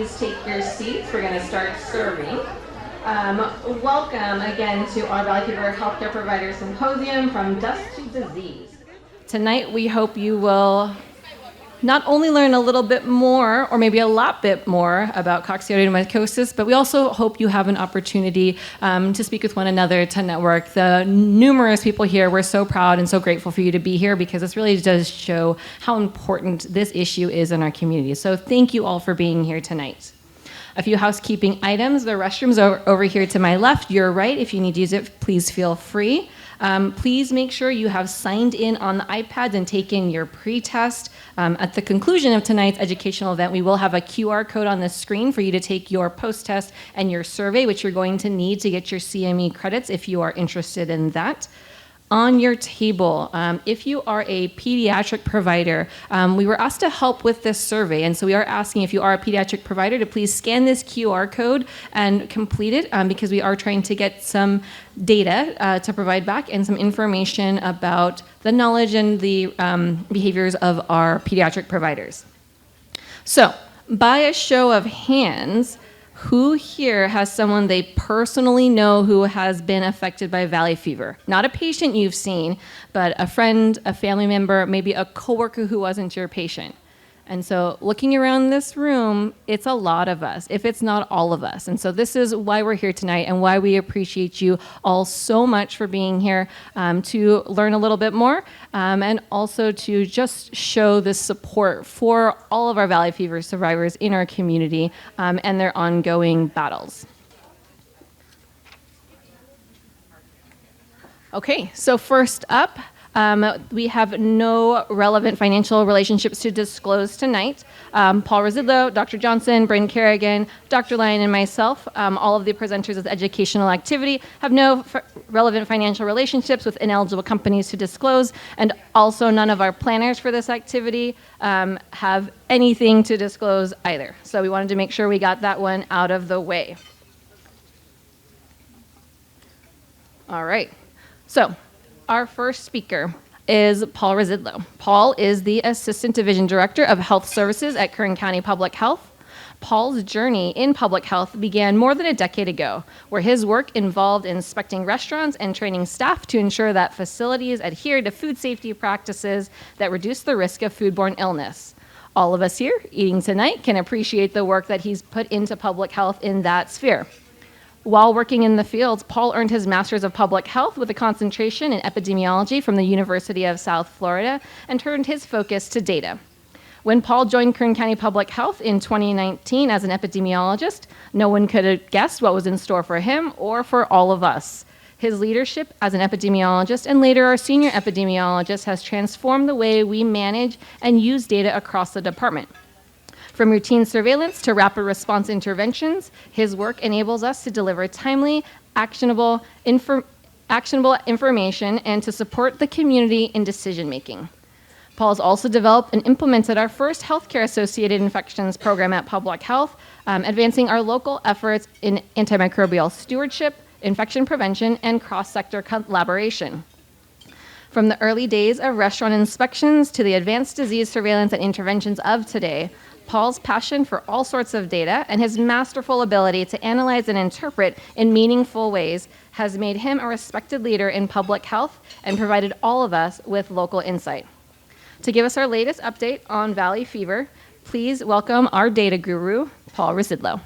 please take your seats. We're going to start serving. Welcome again to our Valley Fever Healthcare Provider Symposium, From Dust to Disease. Tonight we hope you will not only learn a little bit more, or maybe a lot bit more, about coccidioidomycosis, but we also hope you have an opportunity to speak with one another, to network. The numerous people here, we're so proud and so grateful for you to be here, because this really does show how important this issue is in our community. So thank you all for being here tonight. A few housekeeping items. The restrooms are over here to my left, your right. If you need to use it, please feel free. Please make sure you have signed in on the iPads and taken your pre-test. At the conclusion of tonight's educational event, we will have a QR code on the screen for you to take your post-test and your survey, which you're going to need to get your CME credits if you are interested in that. On your table, if you are a pediatric provider, we were asked to help with this survey, and so we are asking if you are a pediatric provider to please scan this QR code and complete it, because we are trying to get some data to provide back and some information about the knowledge and the behaviors of our pediatric providers. So, by a show of hands, who here has someone they personally know who has been affected by valley fever? Not a patient you've seen, but a friend, a family member, maybe a coworker who wasn't your patient. And so looking around this room, it's a lot of us, if it's not all of us. And so this is why we're here tonight and why we appreciate you all so much for being here, to learn a little bit more, and also to just show this support for all of our valley fever survivors in our community, and their ongoing battles. Okay, so first up, we have no relevant financial relationships to disclose tonight. Paul Rosidlo, Dr. Johnson, Bryn Kerrigan, Dr. Lyon, and myself, all of the presenters of the educational activity, have no relevant financial relationships with ineligible companies to disclose, and also none of our planners for this activity have anything to disclose either. So we wanted to make sure we got that one out of the way. All right. So, our first speaker is Paul Rosidlo. Paul is the Assistant Division Director of Health Services at Kern County Public Health. Paul's journey in public health began more than a decade ago, where his work involved inspecting restaurants and training staff to ensure that facilities adhere to food safety practices that reduce the risk of foodborne illness. All of us here eating tonight can appreciate the work that he's put into public health in that sphere. While working in the fields, Paul earned his Master's of Public Health with a concentration in epidemiology from the University of South Florida and turned his focus to data. When Paul joined Kern County Public Health in 2019 as an epidemiologist, no one could have guessed what was in store for him or for all of us. His leadership as an epidemiologist and later our senior epidemiologist has transformed the way we manage and use data across the department. From routine surveillance to rapid response interventions, his work enables us to deliver timely, actionable information and to support the community in decision making. Paul has also developed and implemented our first healthcare-associated infections program at Public Health, advancing our local efforts in antimicrobial stewardship, infection prevention, and cross-sector collaboration. From the early days of restaurant inspections to the advanced disease surveillance and interventions of today, Paul's passion for all sorts of data and his masterful ability to analyze and interpret in meaningful ways has made him a respected leader in public health and provided all of us with local insight. To give us our latest update on Valley Fever, please welcome our data guru, Paul Rosidlo.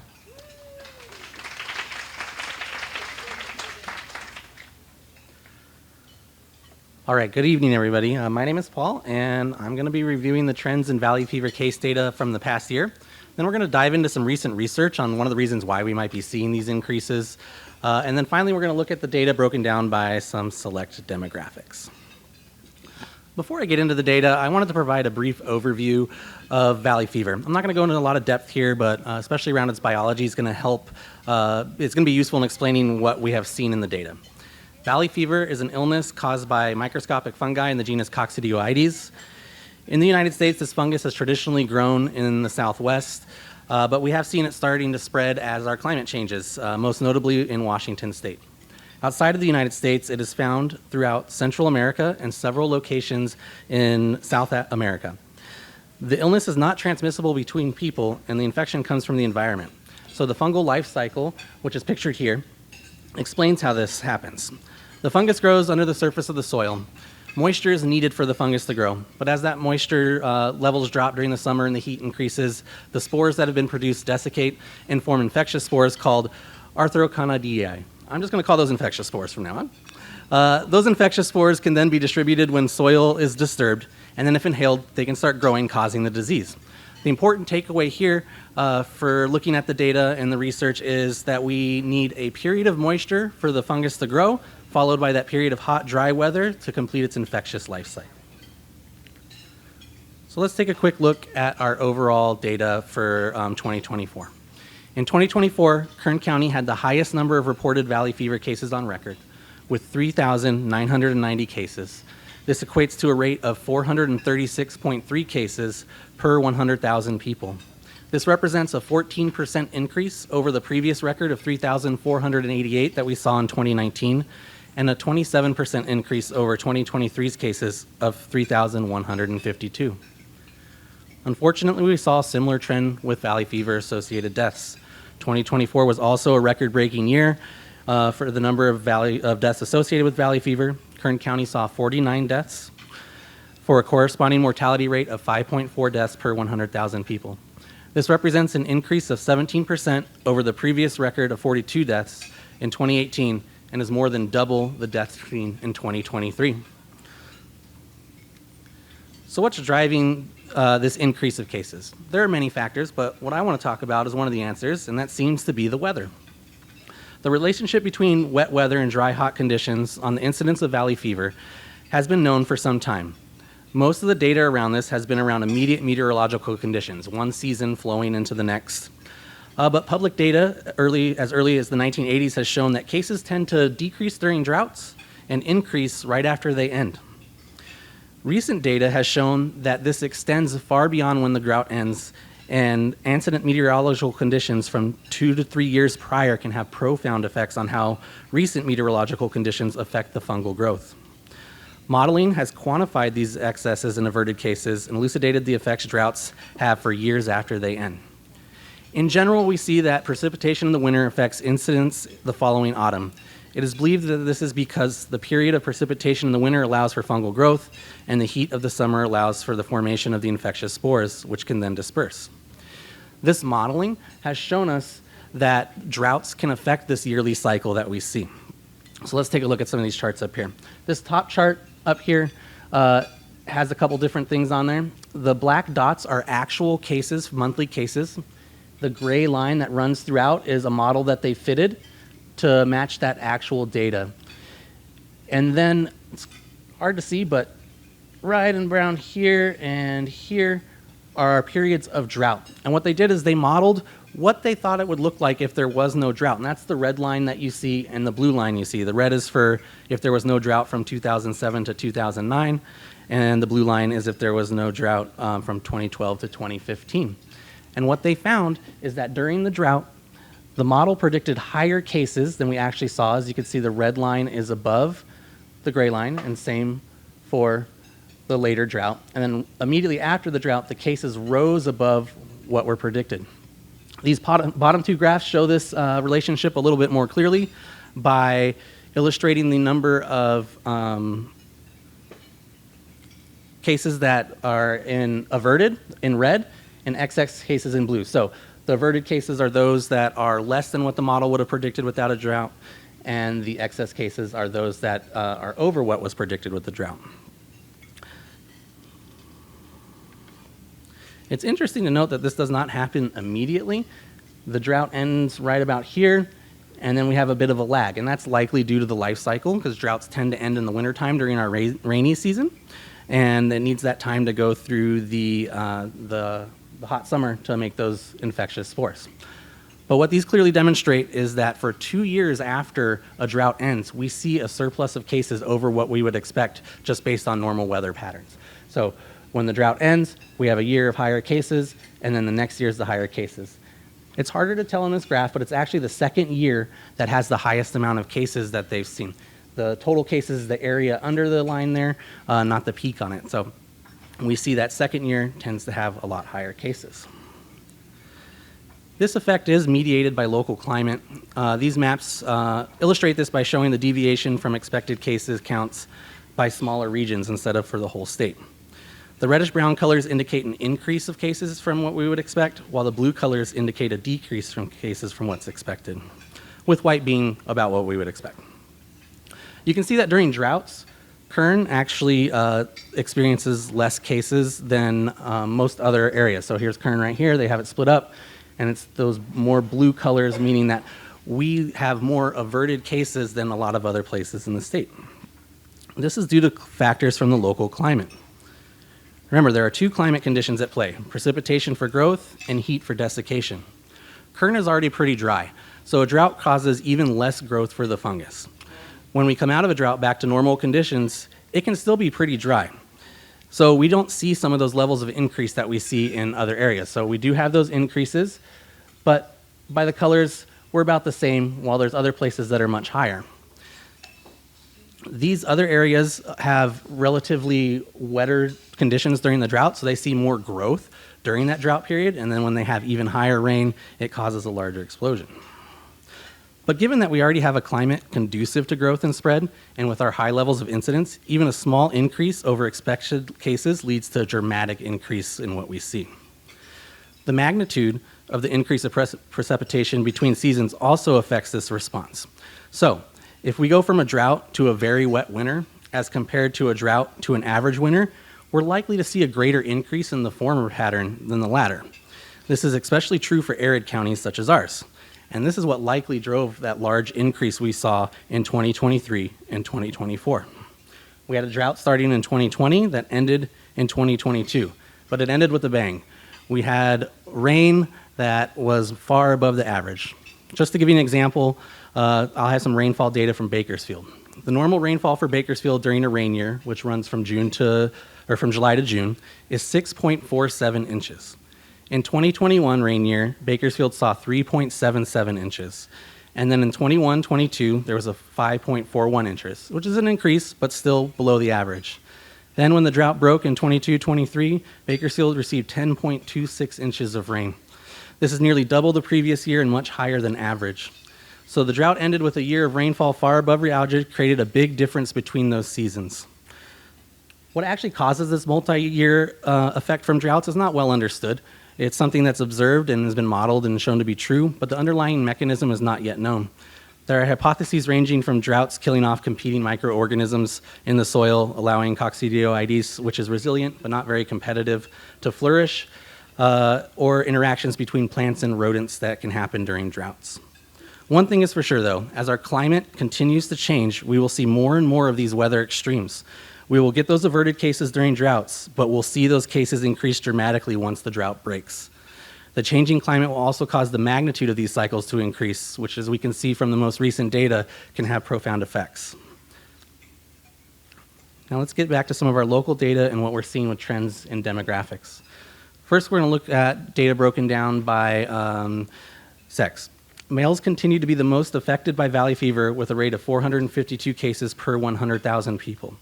All right, good evening, everybody. My name is Paul, and I'm going to be reviewing the trends in Valley Fever case data from the past year. Then we're going to dive into some recent research on one of the reasons why we might be seeing these increases. And then finally, we're going to look at the data broken down by some select demographics. Before I get into the data, I wanted to provide a brief overview of Valley Fever. I'm not going to go into a lot of depth here, but especially around its biology is going to help. It's going to be useful in explaining what we have seen in the data. Valley fever is an illness caused by microscopic fungi in the genus Coccidioides. In the United States, this fungus has traditionally grown in the Southwest, but we have seen it starting to spread as our climate changes, most notably in Washington State. Outside of the United States, it is found throughout Central America and several locations in South America. The illness is not transmissible between people, and the infection comes from the environment. So the fungal life cycle, which is pictured here, explains how this happens. The fungus grows under the surface of the soil. Moisture is needed for the fungus to grow, but as that moisture levels drop during the summer and the heat increases, the spores that have been produced desiccate and form infectious spores called arthroconidea. I'm just going to call those infectious spores from now on. Those infectious spores can then be distributed when soil is disturbed, and then if inhaled, they can start growing, causing the disease. The important takeaway here for looking at the data and the research is that we need a period of moisture for the fungus to grow, followed by that period of hot, dry weather to complete its infectious life cycle. So let's take a quick look at our overall data for 2024. In 2024, Kern County had the highest number of reported valley fever cases on record, with 3,990 cases. This equates to a rate of 436.3 cases per 100,000 people. This represents a 14% increase over the previous record of 3,488 that we saw in 2019, and a 27% increase over 2023's cases of 3,152. Unfortunately, we saw a similar trend with valley fever-associated deaths. 2024 was also a record-breaking year for the number of deaths associated with valley fever. Kern County saw 49 deaths for a corresponding mortality rate of 5.4 deaths per 100,000 people. This represents an increase of 17% over the previous record of 42 deaths in 2018 and is more than double the deaths seen in 2023. So what's driving this increase of cases? There are many factors, but what I want to talk about is one of the answers, and that seems to be the weather. The relationship between wet weather and dry, hot conditions on the incidence of valley fever has been known for some time. Most of the data around this has been around immediate meteorological conditions, one season flowing into the next. But public data as early as the 1980s has shown that cases tend to decrease during droughts and increase right after they end. Recent data has shown that this extends far beyond when the drought ends, and antecedent meteorological conditions from 2 to 3 years prior can have profound effects on how recent meteorological conditions affect the fungal growth. Modeling has quantified these excesses and averted cases and elucidated the effects droughts have for years after they end. In general, we see that precipitation in the winter affects incidence the following autumn. It is believed that this is because the period of precipitation in the winter allows for fungal growth, and the heat of the summer allows for the formation of the infectious spores, which can then disperse. This modeling has shown us that droughts can affect this yearly cycle that we see. So let's take a look at some of these charts up here. This top chart up here has a couple different things on there. The black dots are actual cases, monthly cases. The gray line that runs throughout is a model that they fitted to match that actual data. And then, it's hard to see, but right and around here and here are periods of drought. And what they did is they modeled what they thought it would look like if there was no drought. And that's the red line that you see and the blue line you see. The red is for if there was no drought from 2007 to 2009, and the blue line is if there was no drought from 2012 to 2015. And what they found is that during the drought, the model predicted higher cases than we actually saw. As you can see, the red line is above the gray line, and same for the later drought. And then immediately after the drought, the cases rose above what were predicted. These bottom two graphs show this relationship a little bit more clearly by illustrating the number of cases that are averted in red and XX cases in blue. So the averted cases are those that are less than what the model would have predicted without a drought, and the excess cases are those that are over what was predicted with the drought. It's interesting to note that this does not happen immediately. The drought ends right about here, and then we have a bit of a lag, and that's likely due to the life cycle, because droughts tend to end in the wintertime during our rainy season, and it needs that time to go through the hot summer to make those infectious spores. But what these clearly demonstrate is that for 2 years after a drought ends, we see a surplus of cases over what we would expect just based on normal weather patterns. So when the drought ends, we have a year of higher cases, and then the next year is the higher cases. It's harder to tell in this graph, but it's actually the second year that has the highest amount of cases that they've seen. The total cases is the area under the line there, not the peak on it. So we see that second year tends to have a lot higher cases. This effect is mediated by local climate. These maps illustrate this by showing the deviation from expected cases counts by smaller regions instead of for the whole state. The reddish-brown colors indicate an increase of cases from what we would expect, while the blue colors indicate a decrease from cases from what's expected, with white being about what we would expect. You can see that during droughts, Kern actually experiences less cases than most other areas. So here's Kern right here. They have it split up, and it's those more blue colors, meaning that we have more averted cases than a lot of other places in the state. This is due to factors from the local climate. Remember, there are two climate conditions at play: precipitation for growth and heat for desiccation. Kern is already pretty dry, so a drought causes even less growth for the fungus. When we come out of a drought back to normal conditions, it can still be pretty dry. So we don't see some of those levels of increase that we see in other areas. So we do have those increases, but by the colors, we're about the same, while there's other places that are much higher. These other areas have relatively wetter conditions during the drought, so they see more growth during that drought period, and then when they have even higher rain, it causes a larger explosion. But given that we already have a climate conducive to growth and spread, and with our high levels of incidence, even a small increase over expected cases leads to a dramatic increase in what we see. The magnitude of the increase of precipitation between seasons also affects this response. So, if we go from a drought to a very wet winter, as compared to a drought to an average winter, we're likely to see a greater increase in the former pattern than the latter. This is especially true for arid counties such as ours. And this is what likely drove that large increase we saw in 2023 and 2024. We had a drought starting in 2020 that ended in 2022, but it ended with a bang. We had rain that was far above the average. Just to give you an example, I'll have some rainfall data from Bakersfield. The normal rainfall for Bakersfield during a rain year, which runs from July to June, is 6.47 inches. In 2021 rain year, Bakersfield saw 3.77 inches. And then in 21-22, there was a 5.41 inches, which is an increase, but still below the average. Then when the drought broke in 22-23, Bakersfield received 10.26 inches of rain. This is nearly double the previous year and much higher than average. So the drought ended with a year of rainfall far above average, created a big difference between those seasons. What actually causes this multi-year effect from droughts is not well understood. It's something that's observed and has been modeled and shown to be true, but the underlying mechanism is not yet known. There are hypotheses ranging from droughts killing off competing microorganisms in the soil, allowing coccidioidomycosis, which is resilient but not very competitive, to flourish, or interactions between plants and rodents that can happen during droughts. One thing is for sure, though, as our climate continues to change, we will see more and more of these weather extremes. We will get those averted cases during droughts, but we'll see those cases increase dramatically once the drought breaks. The changing climate will also cause the magnitude of these cycles to increase, which, as we can see from the most recent data, can have profound effects. Now let's get back to some of our local data and what we're seeing with trends in demographics. First, we're going to look at data broken down by sex. Males continue to be the most affected by valley fever with a rate of 452 cases per 100,000 people.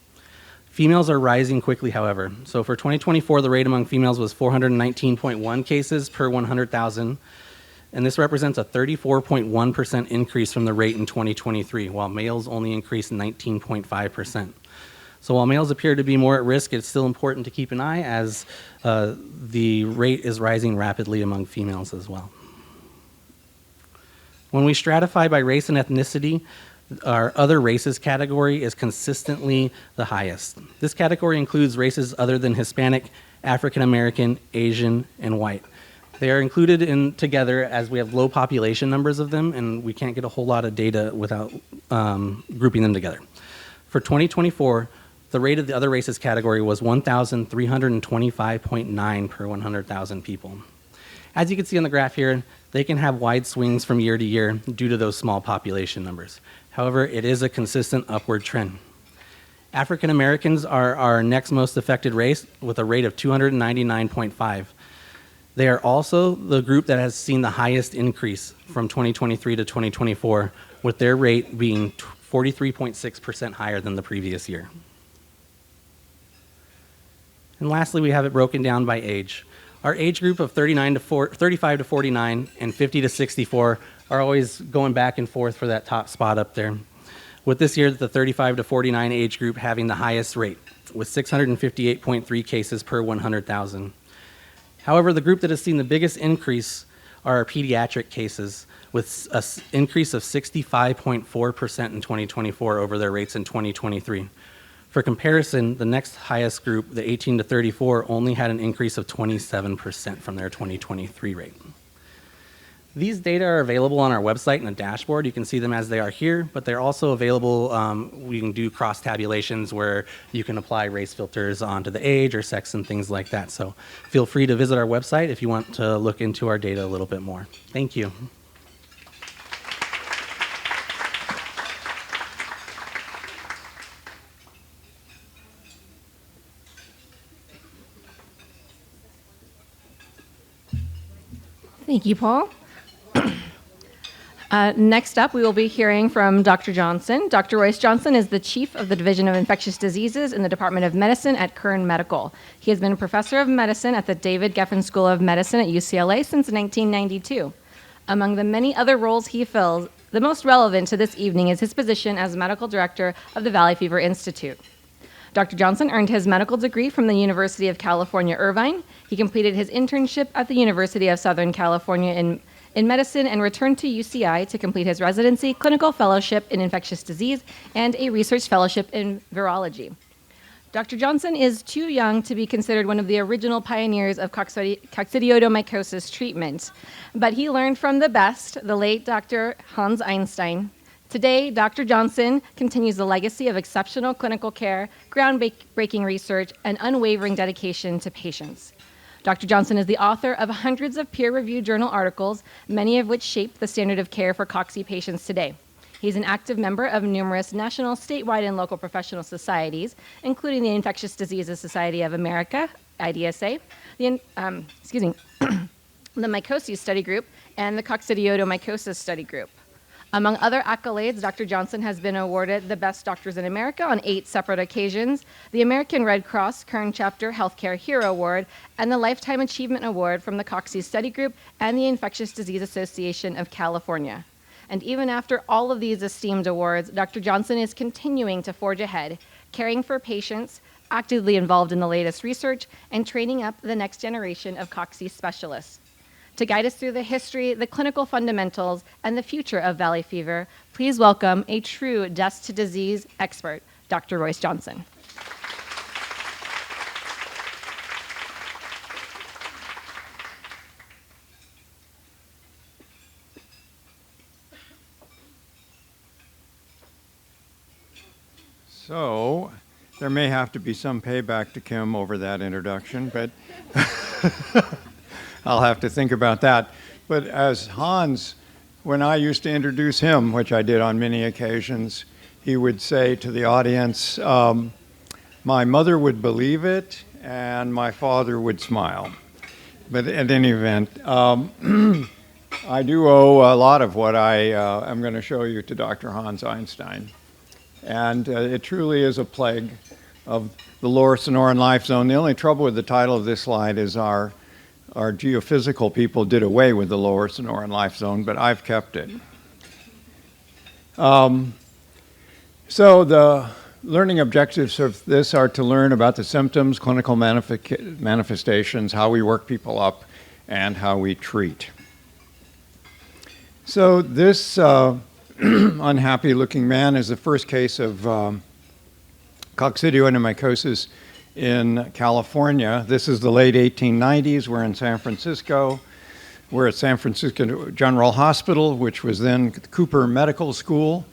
Females are rising quickly, however. So for 2024, the rate among females was 419.1 cases per 100,000, and this represents a 34.1% increase from the rate in 2023, while males only increased 19.5%. So while males appear to be more at risk, it's still important to keep an eye as the rate is rising rapidly among females as well. When we stratify by race and ethnicity, our other races category is consistently the highest. This category includes races other than Hispanic, African American, Asian, and white. They are included together as we have low population numbers of them, and we can't get a whole lot of data without grouping them together. For 2024, the rate of the other races category was 1,325.9 per 100,000 people. As you can see on the graph here, they can have wide swings from year to year due to those small population numbers. However, it is a consistent upward trend. African Americans are our next most affected race with a rate of 299.5. They are also the group that has seen the highest increase from 2023 to 2024, with their rate being 43.6% higher than the previous year. And lastly, we have it broken down by age. Our age group of 35 to 49 and 50 to 64 are always going back and forth for that top spot up there. With this year, the 35 to 49 age group having the highest rate, with 658.3 cases per 100,000. However, the group that has seen the biggest increase are our pediatric cases, with an increase of 65.4% in 2024 over their rates in 2023. For comparison, the next highest group, the 18 to 34, only had an increase of 27% from their 2023 rate. These data are available on our website in a dashboard. You can see them as they are here, but they're also available. We can do cross-tabulations where you can apply race filters onto the age or sex and things like that. So feel free to visit our website if you want to look into our data a little bit more. Thank you. Thank you, Paul. Next up, we will be hearing from Dr. Johnson. Dr. Royce Johnson is the Chief of the Division of Infectious Diseases in the Department of Medicine at Kern Medical. He has been a professor of medicine at the David Geffen School of Medicine at UCLA since 1992. Among the many other roles he fills, the most relevant to this evening is his position as Medical Director of the Valley Fever Institute. Dr. Johnson earned his medical degree from the University of California, Irvine. He completed his internship at the University of Southern California in medicine and returned to UCI to complete his residency, clinical fellowship in infectious disease, and a research fellowship in virology. Dr. Johnson is too young to be considered one of the original pioneers of coccidioidomycosis treatment, but he learned from the best, the late Dr. Hans Einstein. Today, Dr. Johnson continues the legacy of exceptional clinical care, groundbreaking research, and unwavering dedication to patients. Dr. Johnson is the author of hundreds of peer-reviewed journal articles, many of which shape the standard of care for cocci patients today. He's an active member of numerous national, statewide, and local professional societies, including the Infectious Diseases Society of America, IDSA, the Mycoses Study Group, and the Coccidioidomycosis Study Group. Among other accolades, Dr. Johnson has been awarded the Best Doctors in America on 8 separate occasions, the American Red Cross Kern Chapter Healthcare Hero Award, and the Lifetime Achievement Award from the Cocci Study Group and the Infectious Disease Association of California. And even after all of these esteemed awards, Dr. Johnson is continuing to forge ahead, caring for patients, actively involved in the latest research, and training up the next generation of cocci specialists. To guide us through the history, the clinical fundamentals, and the future of valley fever, please welcome a true death to disease expert, Dr. Royce Johnson. So, there may have to be some payback to Kim over that introduction, but I'll have to think about that. But as Hans, when I used to introduce him, which I did on many occasions, he would say to the audience, my mother would believe it and my father would smile. But at any event, I do owe a lot of what I am going to show you to Dr. Hans Einstein. And it truly is a plague of the lower Sonoran life zone. The only trouble with the title of this slide is our geophysical people did away with the lower Sonoran life zone, but I've kept it. So the learning objectives of this are to learn about the symptoms, clinical manifestations, how we work people up, and how we treat. So this unhappy-looking man is the first case of coccidioidomycosis in California. This is the late 1890s. We're in San Francisco. We're at San Francisco General Hospital, which was then Cooper Medical School.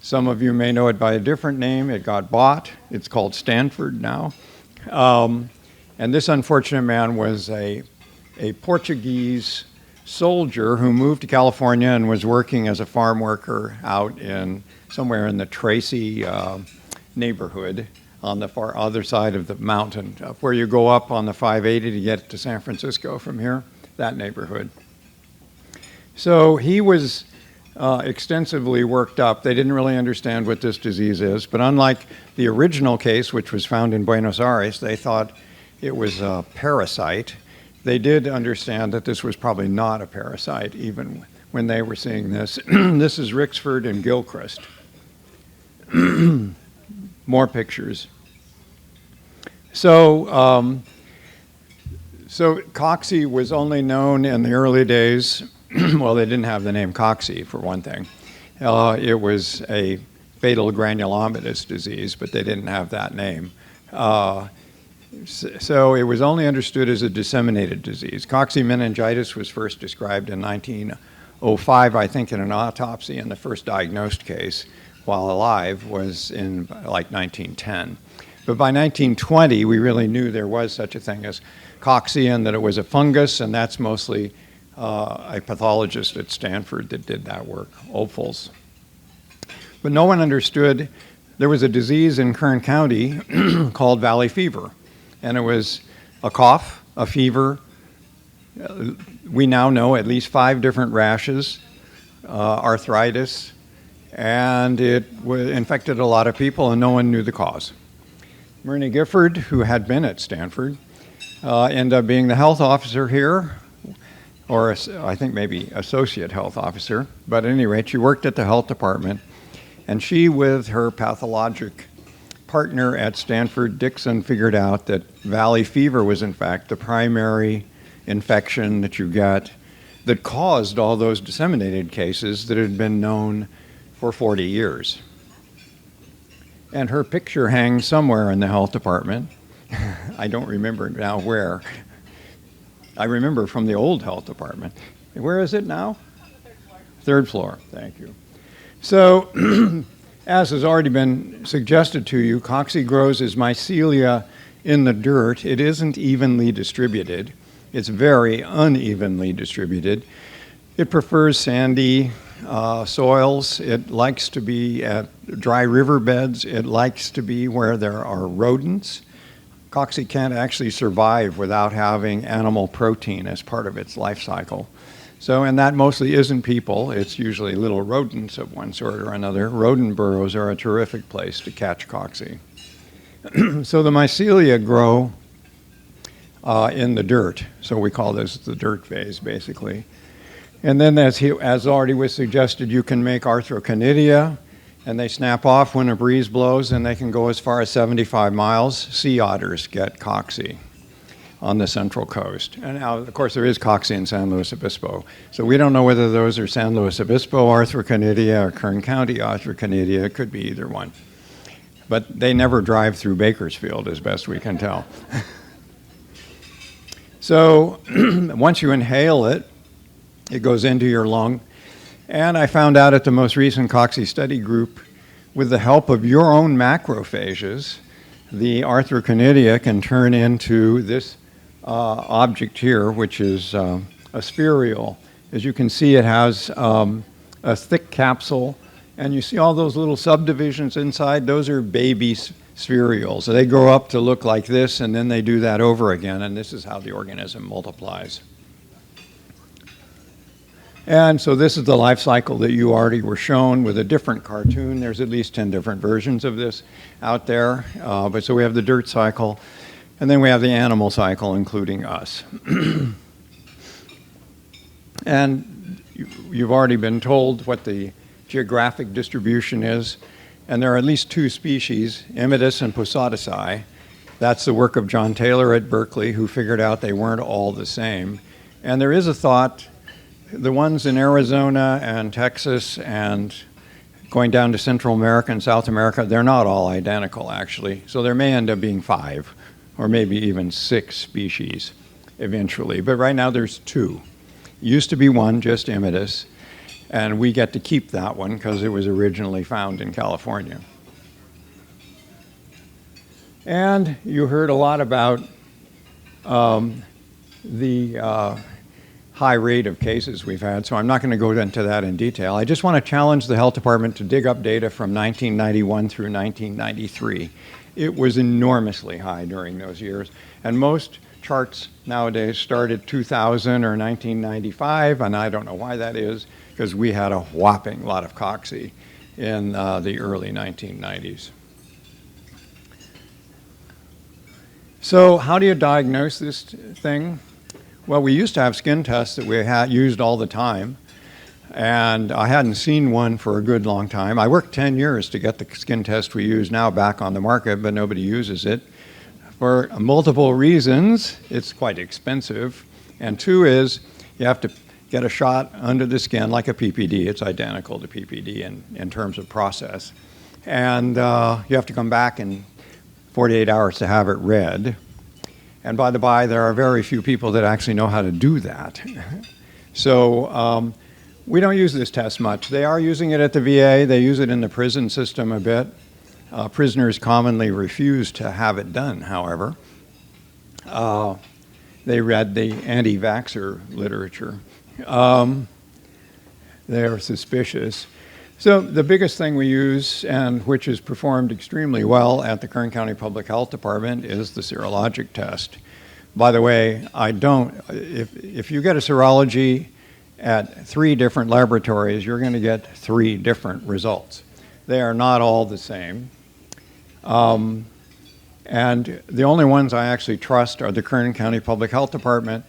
Some of you may know it by a different name. It got bought. It's called Stanford now. And this unfortunate man was a Portuguese soldier who moved to California and was working as a farm worker out in somewhere in the Tracy neighborhood on the far other side of the mountain, where you go up on the 580 to get to San Francisco from here, that neighborhood. So he was extensively worked up. They didn't really understand what this disease is, but unlike the original case, which was found in Buenos Aires, they thought it was a parasite. They did understand that this was probably not a parasite even when they were seeing this. This is Rixford and Gilchrist. More pictures. So cocci was only known in the early days. Well, they didn't have the name cocci, for one thing. It was a fatal granulomatous disease, but they didn't have that name. So it was only understood as a disseminated disease. Cocci-meningitis was first described in 1905, I think, in an autopsy, and the first diagnosed case while alive was in like 1910. But by 1920, we really knew there was such a thing as cocci and that it was a fungus, and that's mostly a pathologist at Stanford that did that work, Ophuls. But no one understood there was a disease in Kern County called valley fever. And it was a cough, a fever. We now know at least 5 different rashes, arthritis, and it infected a lot of people, and no one knew the cause. Myrna Gifford, who had been at Stanford, ended up being the health officer here, or I think maybe associate health officer. But at any rate, she worked at the health department, and she, with her pathologic partner at Stanford, Dixon, figured out that valley fever was in fact the primary infection that you got that caused all those disseminated cases that had been known for 40 years. And her picture hangs somewhere in the health department. I don't remember now where. I remember from the old health department. Where is it now? Third floor, thank you. So, as has already been suggested to you, cocci grows as mycelia in the dirt. It isn't evenly distributed. It's very unevenly distributed. It prefers sandy soils. It likes to be at dry riverbeds. It likes to be where there are rodents. Cocci can't actually survive without having animal protein as part of its life cycle. So, and that mostly isn't people. It's usually little rodents of one sort or another. Rodent burrows are a terrific place to catch cocci. So the mycelia grow in the dirt. So we call this the dirt phase, basically. And then, as already was suggested, you can make arthroconidia, and they snap off when a breeze blows, and they can go as far as 75 miles. Sea otters get cocci on the Central Coast. And now, of course, there is cocci in San Luis Obispo. So we don't know whether those are San Luis Obispo arthroconidia or Kern County arthroconidia. It could be either one. But they never drive through Bakersfield, as best we can tell. So once you inhale it, it goes into your lung. And I found out at the most recent cocci study group, with the help of your own macrophages, the arthroconidia can turn into this object here, which is a spheruole. As you can see, it has a thick capsule, and you see all those little subdivisions inside. Those are baby spherules. So they grow up to look like this, and then they do that over again, and this is how the organism multiplies. And so this is the life cycle that you already were shown with a different cartoon. There's at least 10 different versions of this out there. But so we have the dirt cycle, and then we have the animal cycle, including us. And you've already been told what the geographic distribution is. And there are at least 2 species, Imidus and Posadici. That's the work of John Taylor at Berkeley, who figured out they weren't all the same. And there is a thought, the ones in Arizona and Texas and going down to Central America and South America, they're not all identical, actually. So there may end up being 5 or maybe even 6 species eventually. But right now there's 2. Used to be 1, just Imidus, and we get to keep that one because it was originally found in California. And you heard a lot about the high rate of cases we've had, so I'm not going to go into that in detail. I just want to challenge the health department to dig up data from 1991 through 1993. It was enormously high during those years, and most charts nowadays start at 2000 or 1995, and I don't know why that is, because we had a whopping lot of cocci in the early 1990s. So how do you diagnose this thing? Well, we used to have skin tests that we had used all the time, and I hadn't seen one for a good long time. I worked 10 years to get the skin test we use now back on the market, but nobody uses it. For multiple reasons, it's quite expensive. And two is you have to get a shot under the skin like a PPD. It's identical to PPD in terms of process. And you have to come back in 48 hours to have it read. And by the by, there are very few people that actually know how to do that. So we don't use this test much. They are using it at the VA. They use it in the prison system a bit. Prisoners commonly refuse to have it done, however. They read the anti-vaxxer literature. They're suspicious. So the biggest thing we use, and which is performed extremely well at the Kern County Public Health Department, is the serologic test. By the way, if you get a serology at 3 different laboratories, you're going to get 3 different results. They are not all the same. And the only ones I actually trust are the Kern County Public Health Department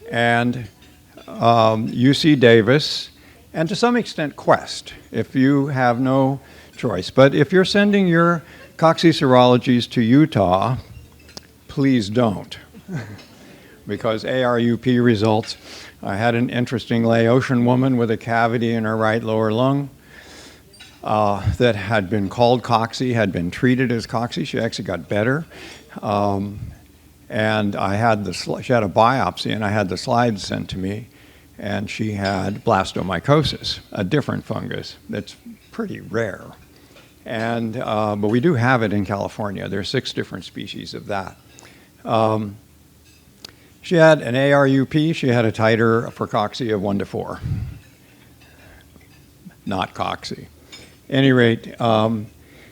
and UC Davis, and to some extent Quest, if you have no choice. But if you're sending your coccidioidomycosis to Utah, please don't. Because ARUP results, I had an interesting Laotian woman with a cavity in her right lower lung that had been called cocci, had been treated as cocci. She actually got better. And I had she had a biopsy, and I had the slides sent to me, and she had blastomycosis, a different fungus that's pretty rare. And but we do have it in California. There are 6 different species of that. She had an ARUP. She had a titer for cocci of 1 to 4. Not cocci. At any rate,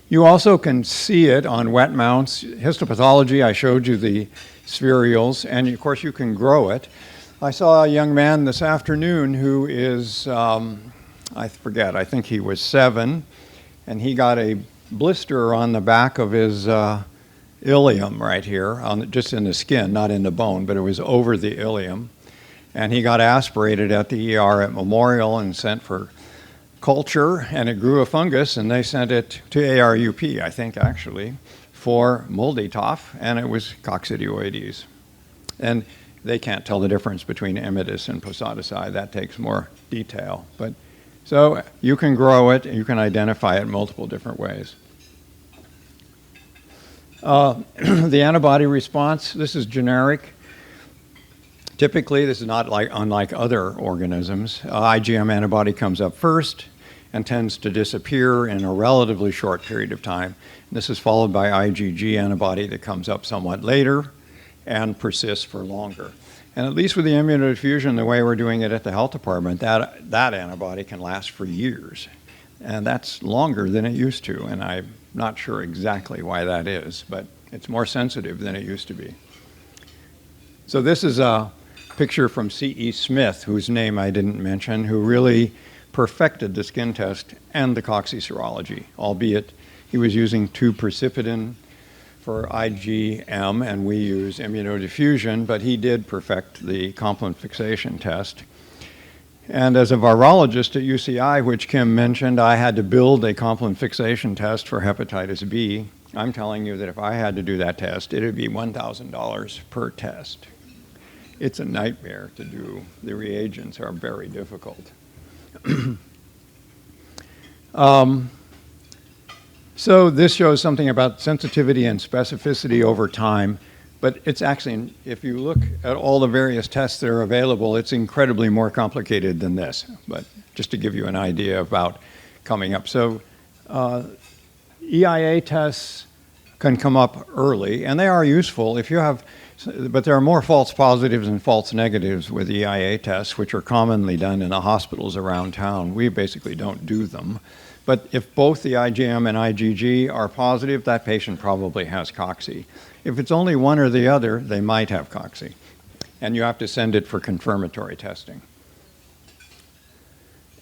you also can see it on wet mounts. Histopathology, I showed you the spherules, and of course you can grow it. I saw a young man this afternoon who is, I forget, I think he was 7, and he got a blister on the back of his ilium right here, just in the skin, not in the bone, but it was over the ilium. And he got aspirated at the ER at Memorial and sent for culture, and it grew a fungus, and they sent it to ARUP, I think, actually, for moldy tough, and it was coccidioides. And they can't tell the difference between emmetus and posatici. That takes more detail. But so you can grow it, and you can identify it in multiple different ways. The antibody response, this is generic. Typically, this is not unlike other organisms. IgM antibody comes up first and tends to disappear in a relatively short period of time. This is followed by IgG antibody that comes up somewhat later and persists for longer. And at least with the immunodiffusion, the way we're doing it at the health department, that antibody can last for years. And that's longer than it used to, and I'm not sure exactly why that is, but it's more sensitive than it used to be. So this is a picture from C.E. Smith, whose name I didn't mention, who really perfected the skin test and the cocci serology, albeit he was using 2-precipidin for IgM, and we use immunodiffusion, but he did perfect the complement fixation test. And as a virologist at UCI, which Kim mentioned, I had to build a complement fixation test for hepatitis B. I'm telling you that if I had to do that test, it would be $1,000 per test. It's a nightmare to do. The reagents are very difficult. So this shows something about sensitivity and specificity over time, but it's actually, if you look at all the various tests that are available, it's incredibly more complicated than this, but just to give you an idea about coming up. So EIA tests can come up early, and they are useful if you have, but there are more false positives and false negatives with EIA tests, which are commonly done in the hospitals around town. We basically don't do them. But if both the IgM and IgG are positive, that patient probably has cocci. If it's only one or the other, they might have cocci. And you have to send it for confirmatory testing.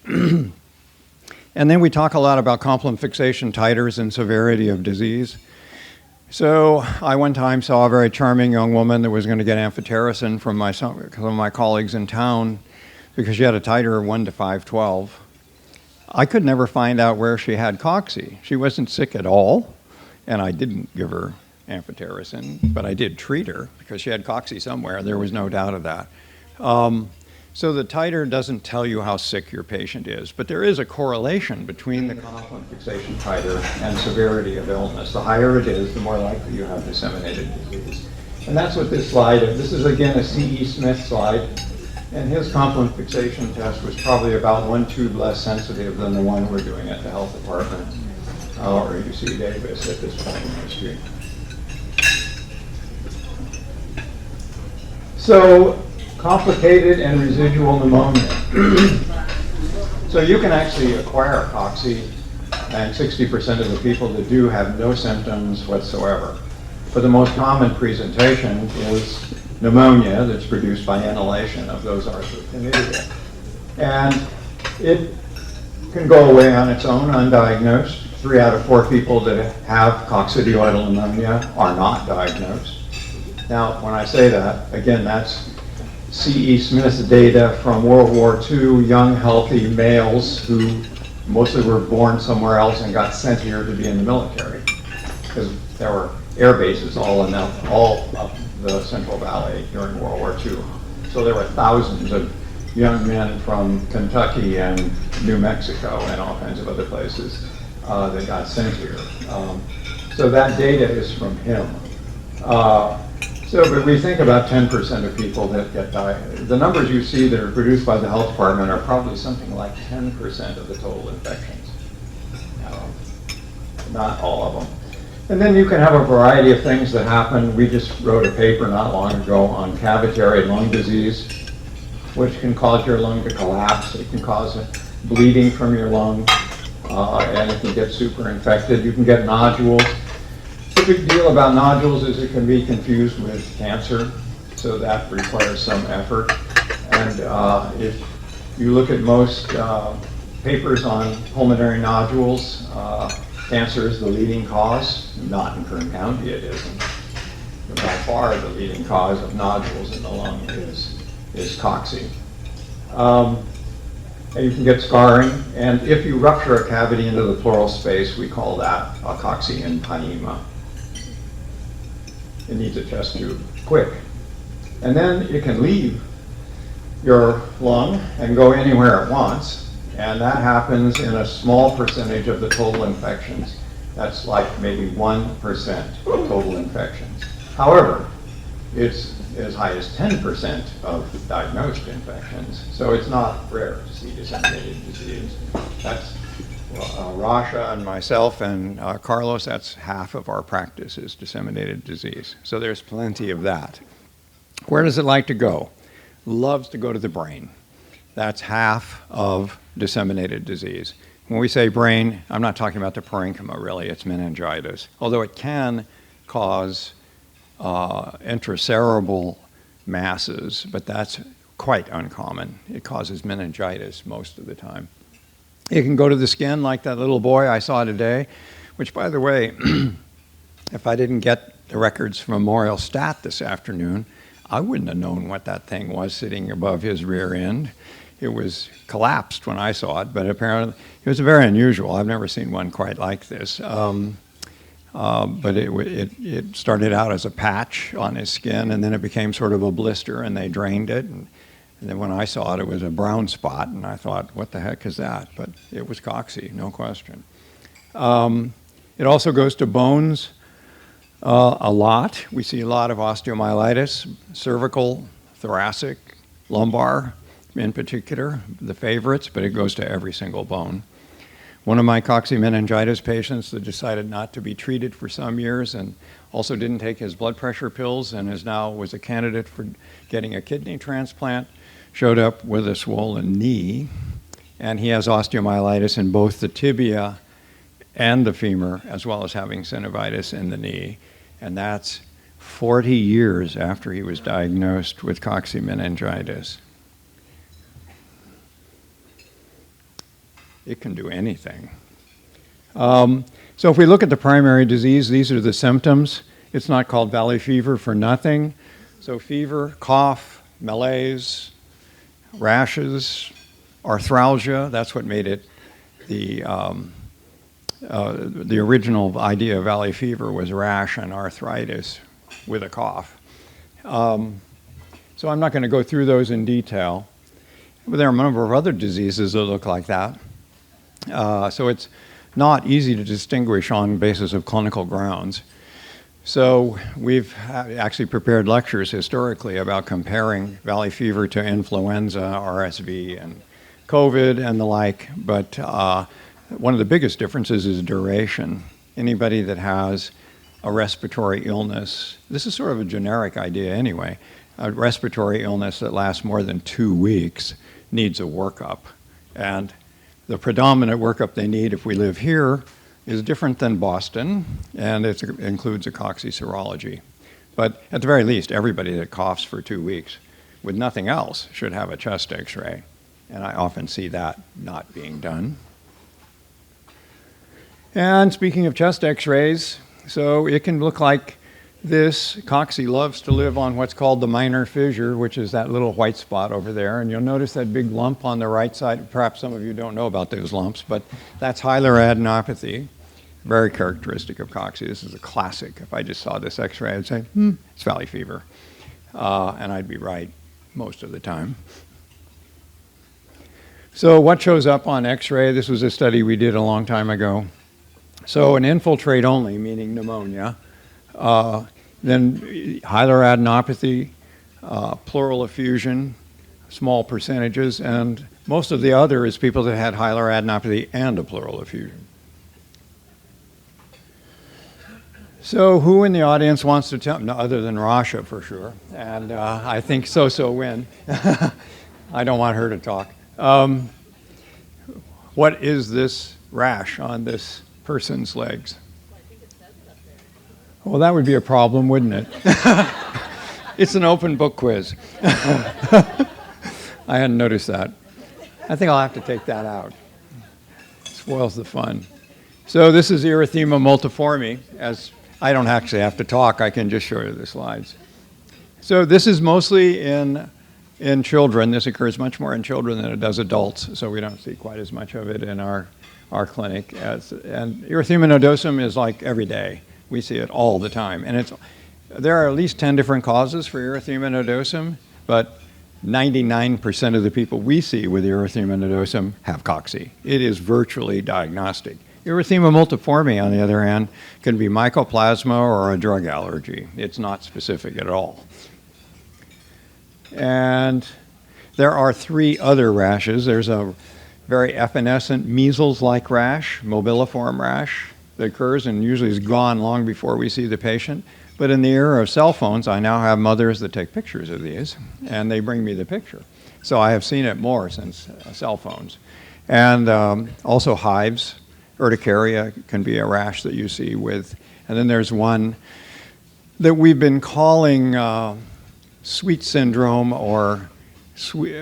And then we talk a lot about complement fixation titers and severity of disease. So I one time saw a very charming young woman that was going to get amphotericin from some of my colleagues in town because she had a titer of 1 to 512. I could never find out where she had cocci. She wasn't sick at all, and I didn't give her amphotericin, but I did treat her because she had cocci somewhere. There was no doubt of that. So the titer doesn't tell you how sick your patient is, but there is a correlation between the confluent fixation titer and severity of illness. The higher it is, the more likely you have disseminated disease. And that's what this slide is. This is again a C.E. Smith slide, and his confluent fixation test was probably about 1 tube less sensitive than the one we're doing at the health department, or UC Davis at this point in history. So, complicated and residual pneumonia. So you can actually acquire cocci, and 60% of the people that do have no symptoms whatsoever. But the most common presentation is pneumonia that's produced by inhalation of those arthrochlamydia. And it can go away on its own, undiagnosed. 3 out of 4 people that have coccidioidal pneumonia are not diagnosed. Now, when I say that, again, that's C.E. Smith's data from World War II, young, healthy males who mostly were born somewhere else and got sent here to be in the military, because there were air bases all up the Central Valley during World War II. So there were thousands of young men from Kentucky and New Mexico and all kinds of other places that got sent here. So that data is from him. But we think about 10% of people that get diagnosed. The numbers you see that are produced by the health department are probably something like 10% of the total infections. Not all of them. And then you can have a variety of things that happen. We just wrote a paper not long ago on cavitary lung disease, which can cause your lung to collapse. It can cause bleeding from your lung, and it can get super infected. You can get nodules. The big deal about nodules is it can be confused with cancer, so that requires some effort. And if you look at most papers on pulmonary nodules, cancer is the leading cause. Not in Kern County, it isn't. But by far, the leading cause of nodules in the lung is cocci. And you can get scarring, and if you rupture a cavity into the pleural space, we call that a cocci-in-pyema. It needs a chest tube, quick. And then it can leave your lung and go anywhere it wants, and that happens in a small percentage of the total infections. That's like maybe 1% of total infections. However, it's as high as 10% of diagnosed infections, so it's not rare to see disseminated disease. That's Rasha and myself and Carlos, that's half of our practice is disseminated disease. So there's plenty of that. Where does it like to go? Loves to go to the brain. That's half of disseminated disease. When we say brain, I'm not talking about the parenchyma really, it's meningitis. Although it can cause intracerebral masses, but that's quite uncommon. It causes meningitis most of the time. It can go to the skin like that little boy I saw today, which, by the way, if I didn't get the records from Memorial Stat this afternoon, I wouldn't have known what that thing was sitting above his rear end. It was collapsed when I saw it, but apparently it was very unusual. I've never seen one quite like this. But it started out as a patch on his skin, and then it became sort of a blister, and they drained it. And then when I saw it, it was a brown spot, and I thought, what the heck is that? But it was cocci, no question. It also goes to bones a lot. We see a lot of osteomyelitis, cervical, thoracic, lumbar in particular, the favorites, but it goes to every single bone. One of my cocci meningitis patients that decided not to be treated for some years and also didn't take his blood pressure pills and was a candidate for getting a kidney transplant, showed up with a swollen knee, and he has osteomyelitis in both the tibia and the femur, as well as having synovitis in the knee. And that's 40 years after he was diagnosed with cocci meningitis. It can do anything. So if we look at the primary disease, these are the symptoms. It's not called valley fever for nothing. So fever, cough, malaise, rashes, arthralgia, that's what made it the original idea of valley fever was rash and arthritis with a cough. So I'm not going to go through those in detail, but there are a number of other diseases that look like that. So it's not easy to distinguish on basis of clinical grounds. So we've actually prepared lectures historically about comparing valley fever to influenza, RSV, and COVID and the like, but one of the biggest differences is duration. Anybody that has a respiratory illness, this is sort of a generic idea anyway, a respiratory illness that lasts more than 2 weeks needs a workup. And the predominant workup they need if we live here is different than Boston, and it includes a coccidioidomycosis. But at the very least, everybody that coughs for 2 weeks with nothing else should have a chest x-ray. And I often see that not being done. And speaking of chest x-rays, so it can look like this. Cocci loves to live on what's called the minor fissure, which is that little white spot over there. And you'll notice that big lump on the right side. Perhaps some of you don't know about those lumps, but that's hyaluradenopathy, very characteristic of Cocci. This is a classic. If I just saw this x-ray, I'd say, it's valley fever. And I'd be right most of the time. So what shows up on x-ray? This was a study we did a long time ago. So an infiltrate only, meaning pneumonia, then hyaluradenopathy, pleural effusion, small percentages, and most of the other is people that had hyaluradenopathy and a pleural effusion. So who in the audience wants to tell, no, other than Rasha for sure, and I think So-So Win. I don't want her to talk. What is this rash on this person's legs? Well, that would be a problem, wouldn't it? It's an open book quiz. I hadn't noticed that. I think I'll have to take that out. It spoils the fun. So this is erythema multiforme. As I don't actually have to talk, I can just show you the slides. So this is mostly in children. This occurs much more in children than it does adults, so we don't see quite as much of it in our clinic. And erythema nodosum is like every day. We see it all the time. And there are at least 10 different causes for erythema nodosum, but 99% of the people we see with erythema nodosum have cocci. It is virtually diagnostic. Erythema multiforme, on the other hand, can be mycoplasma or a drug allergy. It's not specific at all. And there are 3 other rashes. There's a very evanescent measles-like rash, mobiliform rash, that occurs and usually is gone long before we see the patient. But in the era of cell phones, I now have mothers that take pictures of these, and they bring me the picture. So I have seen it more since cell phones. And also hives. Urticaria can be a rash that you see with, and then there's one that we've been calling sweet syndrome, or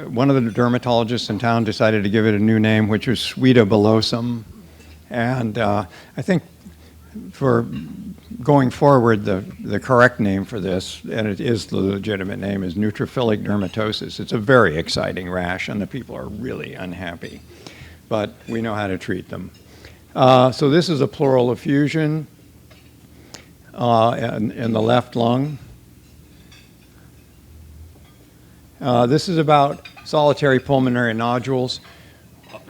one of the dermatologists in town decided to give it a new name, which was sweetobalosum. And I think for going forward, the correct name for this, and it is the legitimate name, is neutrophilic dermatosis. It's a very exciting rash, and the people are really unhappy. But we know how to treat them. So this is a pleural effusion in the left lung. This is about solitary pulmonary nodules.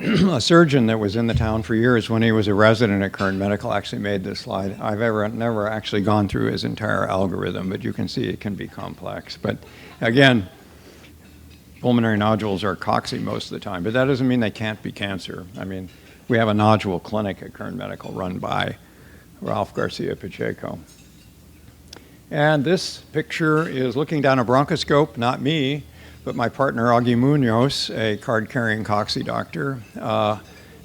A surgeon that was in the town for years when he was a resident at Kern Medical actually made this slide. I've never actually gone through his entire algorithm, but you can see it can be complex. But again, pulmonary nodules are cocci most of the time, but that doesn't mean they can't be cancer. I mean, we have a nodule clinic at Kern Medical run by Ralph Garcia Pacheco. And this picture is looking down a bronchoscope, not me, but my partner Augie Munoz, a card-carrying cocci doctor.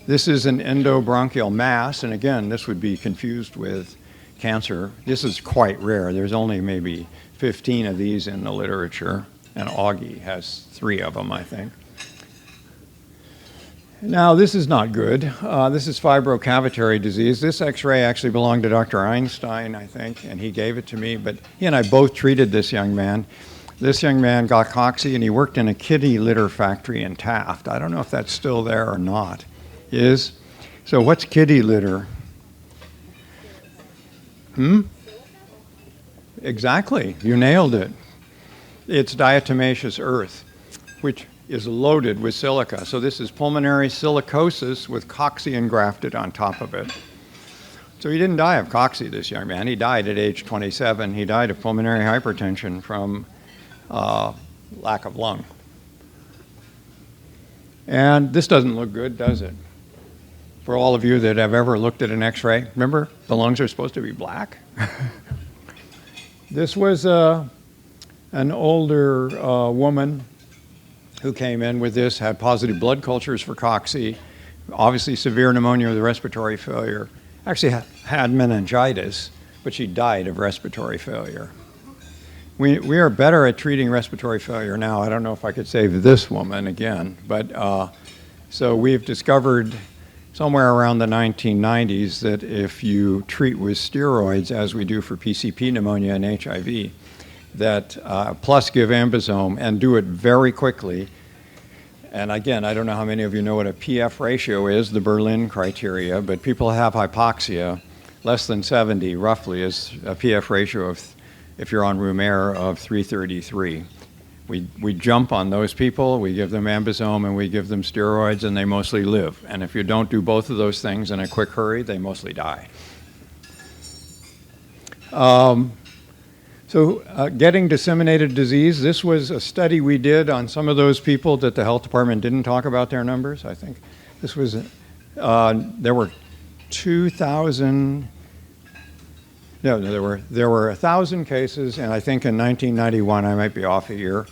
This is an endobronchial mass, and again, this would be confused with cancer. This is quite rare. There's only maybe 15 of these in the literature, and Augie has 3 of them, I think. Now, this is not good. This is fibrocavitary disease. This x-ray actually belonged to Dr. Einstein, I think, and he gave it to me, but he and I both treated this young man. This young man got cocci, and he worked in a kitty litter factory in Taft. I don't know if that's still there or not. So what's kitty litter? Exactly, you nailed it. It's diatomaceous earth, which is loaded with silica. So this is pulmonary silicosis with cocci engrafted on top of it. So he didn't die of cocci, this young man. He died at age 27. He died of pulmonary hypertension from lack of lung. And this doesn't look good, does it? For all of you that have ever looked at an x-ray, remember the lungs are supposed to be black? This was an older woman who came in with this, had positive blood cultures for cocci, obviously severe pneumonia with respiratory failure, actually had meningitis, but she died of respiratory failure. We are better at treating respiratory failure now. I don't know if I could save this woman again, but so we've discovered somewhere around the 1990s that if you treat with steroids, as we do for PCP pneumonia and HIV, that plus give ambisome and do it very quickly. And again, I don't know how many of you know what a PF ratio is, the Berlin criteria, but people have hypoxia, less than 70 roughly is a PF ratio of, if you're on room air, of 333. We jump on those people, we give them ambisome and we give them steroids, and they mostly live. And if you don't do both of those things in a quick hurry, they mostly die. Getting disseminated disease, this was a study we did on some of those people that the health department didn't talk about their numbers. I think this was, there were 2,000, no, there were 1,000 cases, and I think in 1991, I might be off a year,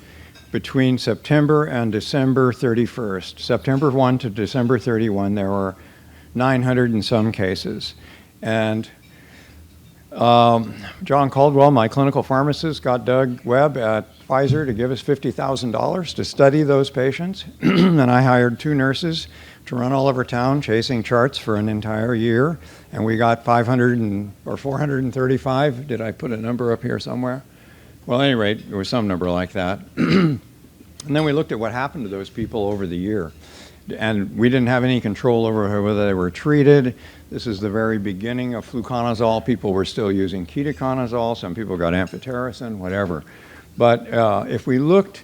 between September and December 31st. September 1 to December 31, there were 900 and some cases. And John Caldwell, my clinical pharmacist, got Doug Webb at Pfizer to give us $50,000 to study those patients. And I hired 2 nurses to run all over town chasing charts for an entire year. And we got 435. Did I put a number up here somewhere? Well, at any rate, there was some number like that. And then we looked at what happened to those people over the year. And we didn't have any control over whether they were treated. This is the very beginning of fluconazole. People were still using ketoconazole. Some people got amphotericin, whatever. But if we looked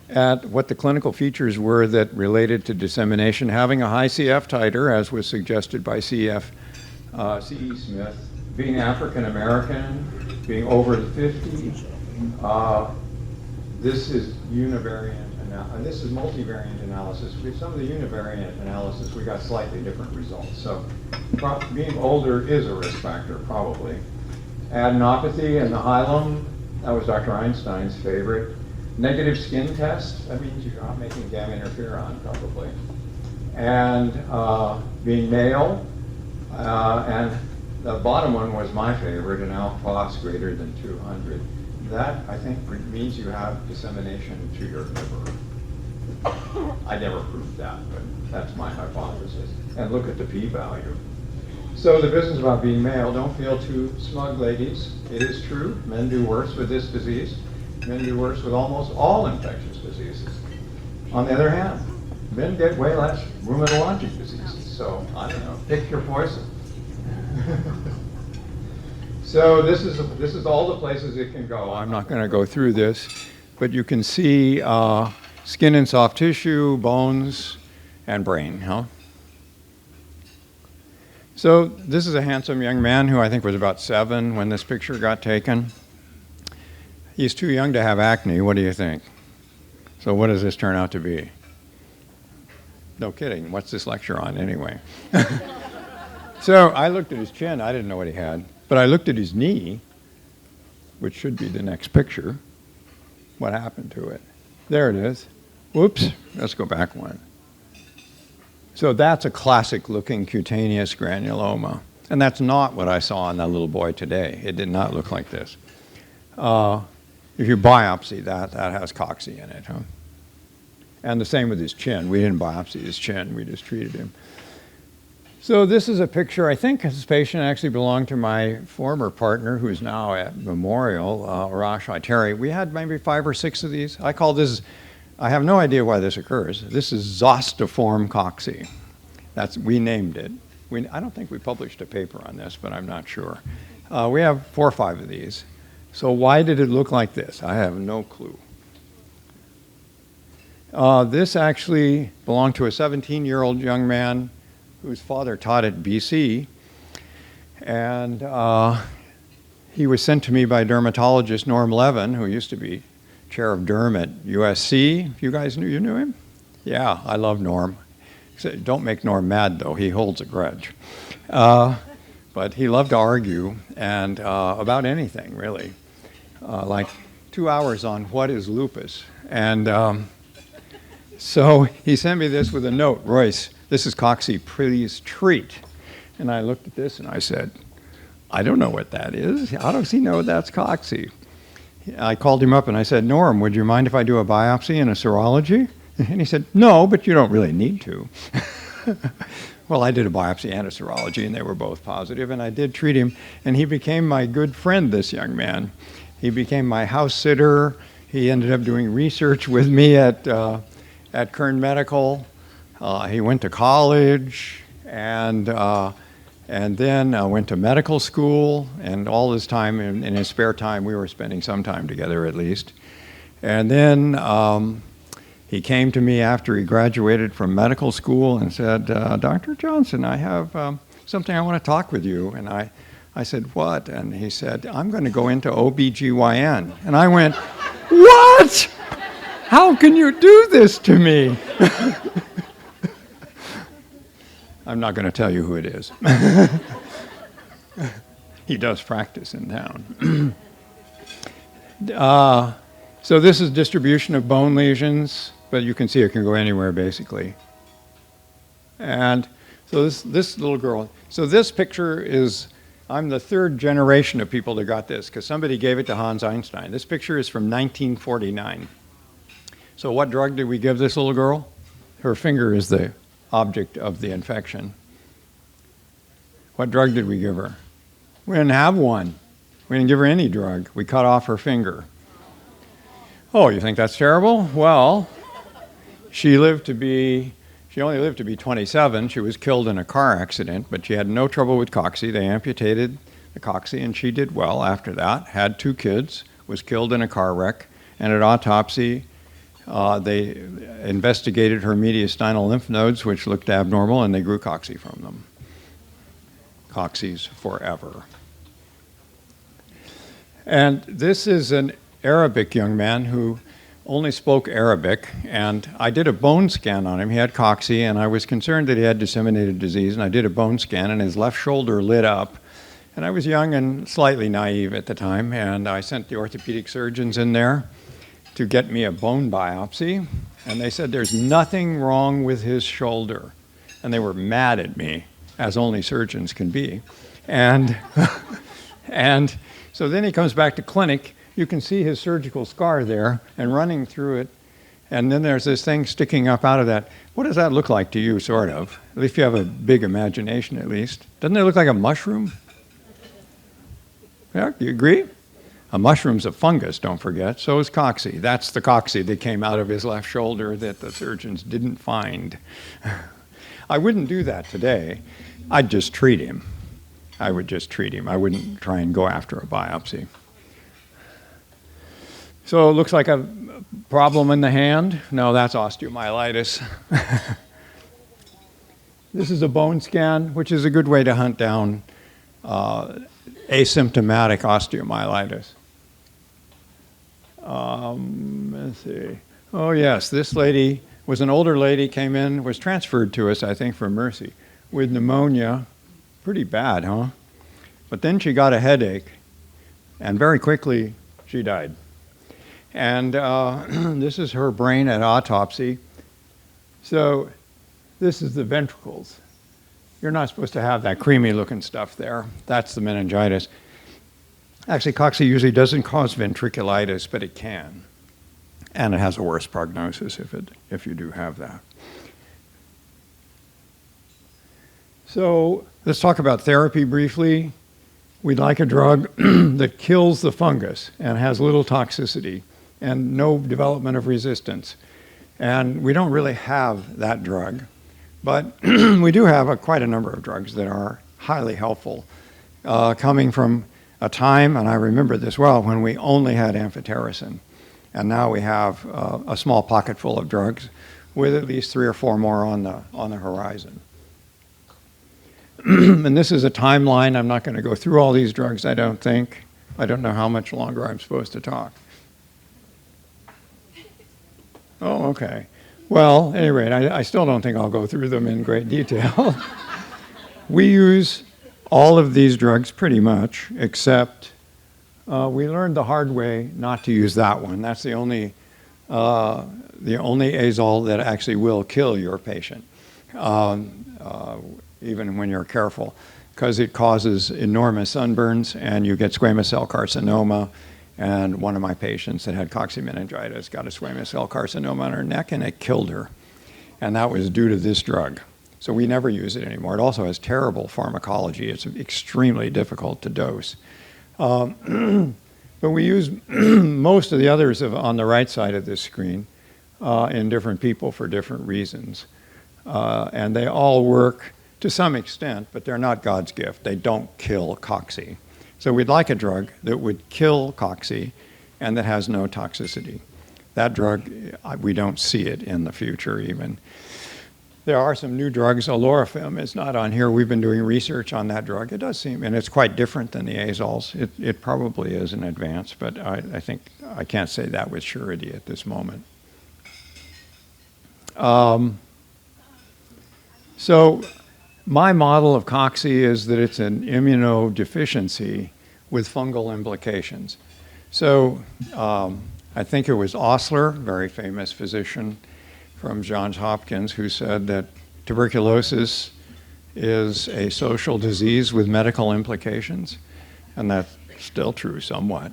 at what the clinical features were that related to dissemination, having a high CF titer, as was suggested by C.E. Smith, being African American, being over 50, this is univariant. And this is multivariant analysis. With some of the univariant analysis, we got slightly different results. So being older is a risk factor, probably. Adenopathy in the hilum, that was Dr. Einstein's favorite. Negative skin test, that means you're not making gamma interferon, probably. And being male, and the bottom one was my favorite, an alpha greater than 200. That, I think, means you have dissemination to your liver. I never proved that, but that's my hypothesis. And look at the p-value. So the business about being male, don't feel too smug, ladies. It is true, men do worse with this disease. Men do worse with almost all infectious diseases. On the other hand, men get way less rheumatologic diseases. So, I don't know, pick your poison. So this is all the places it can go. I'm not going to go through this, but you can see skin and soft tissue, bones, and brain. Huh? So this is a handsome young man who I think was about 7 when this picture got taken. He's too young to have acne. What do you think? So what does this turn out to be? No kidding. What's this lecture on anyway? So I looked at his chin. I didn't know what he had. But I looked at his knee, which should be the next picture. What happened to it? There it is. Whoops. Let's go back one. So that's a classic-looking cutaneous granuloma. And that's not what I saw in that little boy today. It did not look like this. If you biopsy that, that has cocci in it. Huh? And the same with his chin. We didn't biopsy his chin, we just treated him. So this is a picture, I think this patient actually belonged to my former partner, who's now at Memorial, Arash Terry. We had maybe 5 or 6 of these. I call this, I have no idea why this occurs. This is zostiform cocci. We named it. I don't think we published a paper on this, but I'm not sure. We have 4 or 5 of these. So why did it look like this? I have no clue. This actually belonged to a 17-year-old young man whose father taught at BC, and he was sent to me by dermatologist Norm Levin, who used to be chair of derm at USC. You guys knew him? Yeah, I love Norm. Don't make Norm mad, though. He holds a grudge. But he loved to argue and about anything, really. Like 2 hours on what is lupus. And so he sent me this with a note, Royce, this is cocci, please treat. And I looked at this and I said, I don't know what that is. How does he know that's cocci? I called him up and I said, Norm, would you mind if I do a biopsy and a serology? And he said, no, but you don't really need to. Well, I did a biopsy and a serology, and they were both positive, and I did treat him, and he became my good friend, this young man. He became my house sitter. He ended up doing research with me at Kern Medical. He went to college, and then went to medical school, and all this time, in his spare time, we were spending some time together at least. And then he came to me after he graduated from medical school and said, Dr. Johnson, I have something I want to talk with you. And I said, what? And he said, I'm going to go into OBGYN. And I went, what? How can you do this to me? I'm not going to tell you who it is. He does practice in town. So this is distribution of bone lesions, but you can see it can go anywhere, basically. And so this little girl, so this picture is, I'm the 3rd generation of people that got this, because somebody gave it to Hans Einstein. This picture is from 1949. So what drug did we give this little girl? Her finger is the object of the infection. What drug did we give her? We didn't have one. We didn't give her any drug. We cut off her finger. Oh, you think that's terrible? Well, she only lived to be 27. She was killed in a car accident, but she had no trouble with cocci. They amputated the cocci, and she did well after that. Had 2 kids, was killed in a car wreck, and at autopsy, they investigated her mediastinal lymph nodes, which looked abnormal, and they grew cocci from them. Coccis forever. And this is an Arabic young man who only spoke Arabic, and I did a bone scan on him. He had cocci, and I was concerned that he had disseminated disease, and I did a bone scan, and his left shoulder lit up. And I was young and slightly naive at the time, and I sent the orthopedic surgeons in there to get me a bone biopsy, and they said there's nothing wrong with his shoulder. And they were mad at me, as only surgeons can be. And so then he comes back to clinic. You can see his surgical scar there and running through it. And then there's this thing sticking up out of that. What does that look like to you, sort of? At least if you have a big imagination, at least. Doesn't it look like a mushroom? Yeah, you agree? A mushroom's a fungus, don't forget. So is cocci. That's the cocci that came out of his left shoulder that the surgeons didn't find. I wouldn't do that today. I'd just treat him. I would just treat him. I wouldn't try and go after a biopsy. So it looks like a problem in the hand. No, that's osteomyelitis. This is a bone scan, which is a good way to hunt down asymptomatic osteomyelitis. Let's see. Oh, yes, this lady was an older lady, came in, was transferred to us, I think, from Mercy, with pneumonia. Pretty bad, huh? But then she got a headache, and very quickly she died. And this is her brain at autopsy. So this is the ventricles. You're not supposed to have that creamy looking stuff there. That's the meningitis. Actually, cocci usually doesn't cause ventriculitis, but it can. And it has a worse prognosis if you do have that. So let's talk about therapy briefly. We'd like a drug that kills the fungus and has little toxicity and no development of resistance. And we don't really have that drug, but we do have quite a number of drugs that are highly helpful, coming from a time, and I remember this well, when we only had amphotericin. And now we have a small pocket full of drugs with at least 3 or 4 more on the horizon. And this is a timeline. I'm not going to go through all these drugs, I don't think. I don't know how much longer I'm supposed to talk. Oh, okay. Well, at any rate, I still don't think I'll go through them in great detail. We use all of these drugs pretty much, except we learned the hard way not to use that one. That's the only azole that actually will kill your patient, even when you're careful, because it causes enormous sunburns and you get squamous cell carcinoma. And one of my patients that had coccimeningitis got a squamous cell carcinoma on her neck, and it killed her. And that was due to this drug. So we never use it anymore. It also has terrible pharmacology. It's extremely difficult to dose. But we use most of the others on the right side of this screen in different people for different reasons. And they all work to some extent, but they're not God's gift. They don't kill cocci. So we'd like a drug that would kill cocci and that has no toxicity. That drug, we don't see it in the future even. There are some new drugs. Olorifim is not on here. We've been doing research on that drug. It does seem, and it's quite different than the azoles. It probably is an advance, but I think I can't say that with surety at this moment. So my model of cocci is that it's an immunodeficiency with fungal implications. So I think it was Osler, very famous physician from Johns Hopkins, who said that tuberculosis is a social disease with medical implications, and that's still true somewhat.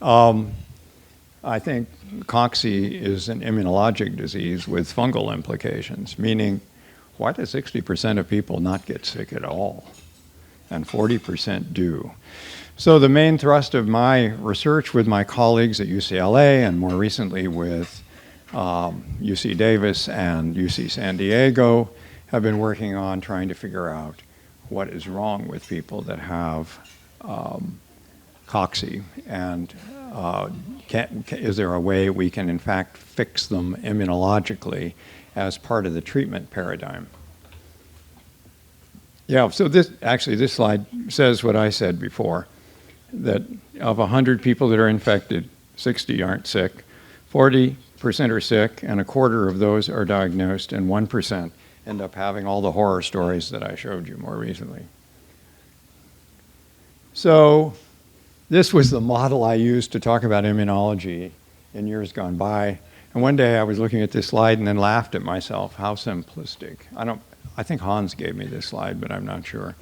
I think cocci is an immunologic disease with fungal implications, meaning why do 60% of people not get sick at all? And 40% do. So the main thrust of my research with my colleagues at UCLA and more recently with UC Davis and UC San Diego have been working on trying to figure out what is wrong with people that have cocci, and is there a way we can in fact fix them immunologically as part of the treatment paradigm. Yeah, so this slide says what I said before, that of 100 people that are infected, 60 aren't sick, 40% are sick, and a quarter of those are diagnosed, and 1% end up having all the horror stories that I showed you more recently. So this was the model I used to talk about immunology in years gone by. And one day I was looking at this slide and then laughed at myself. How simplistic. I think Hans gave me this slide, but I'm not sure.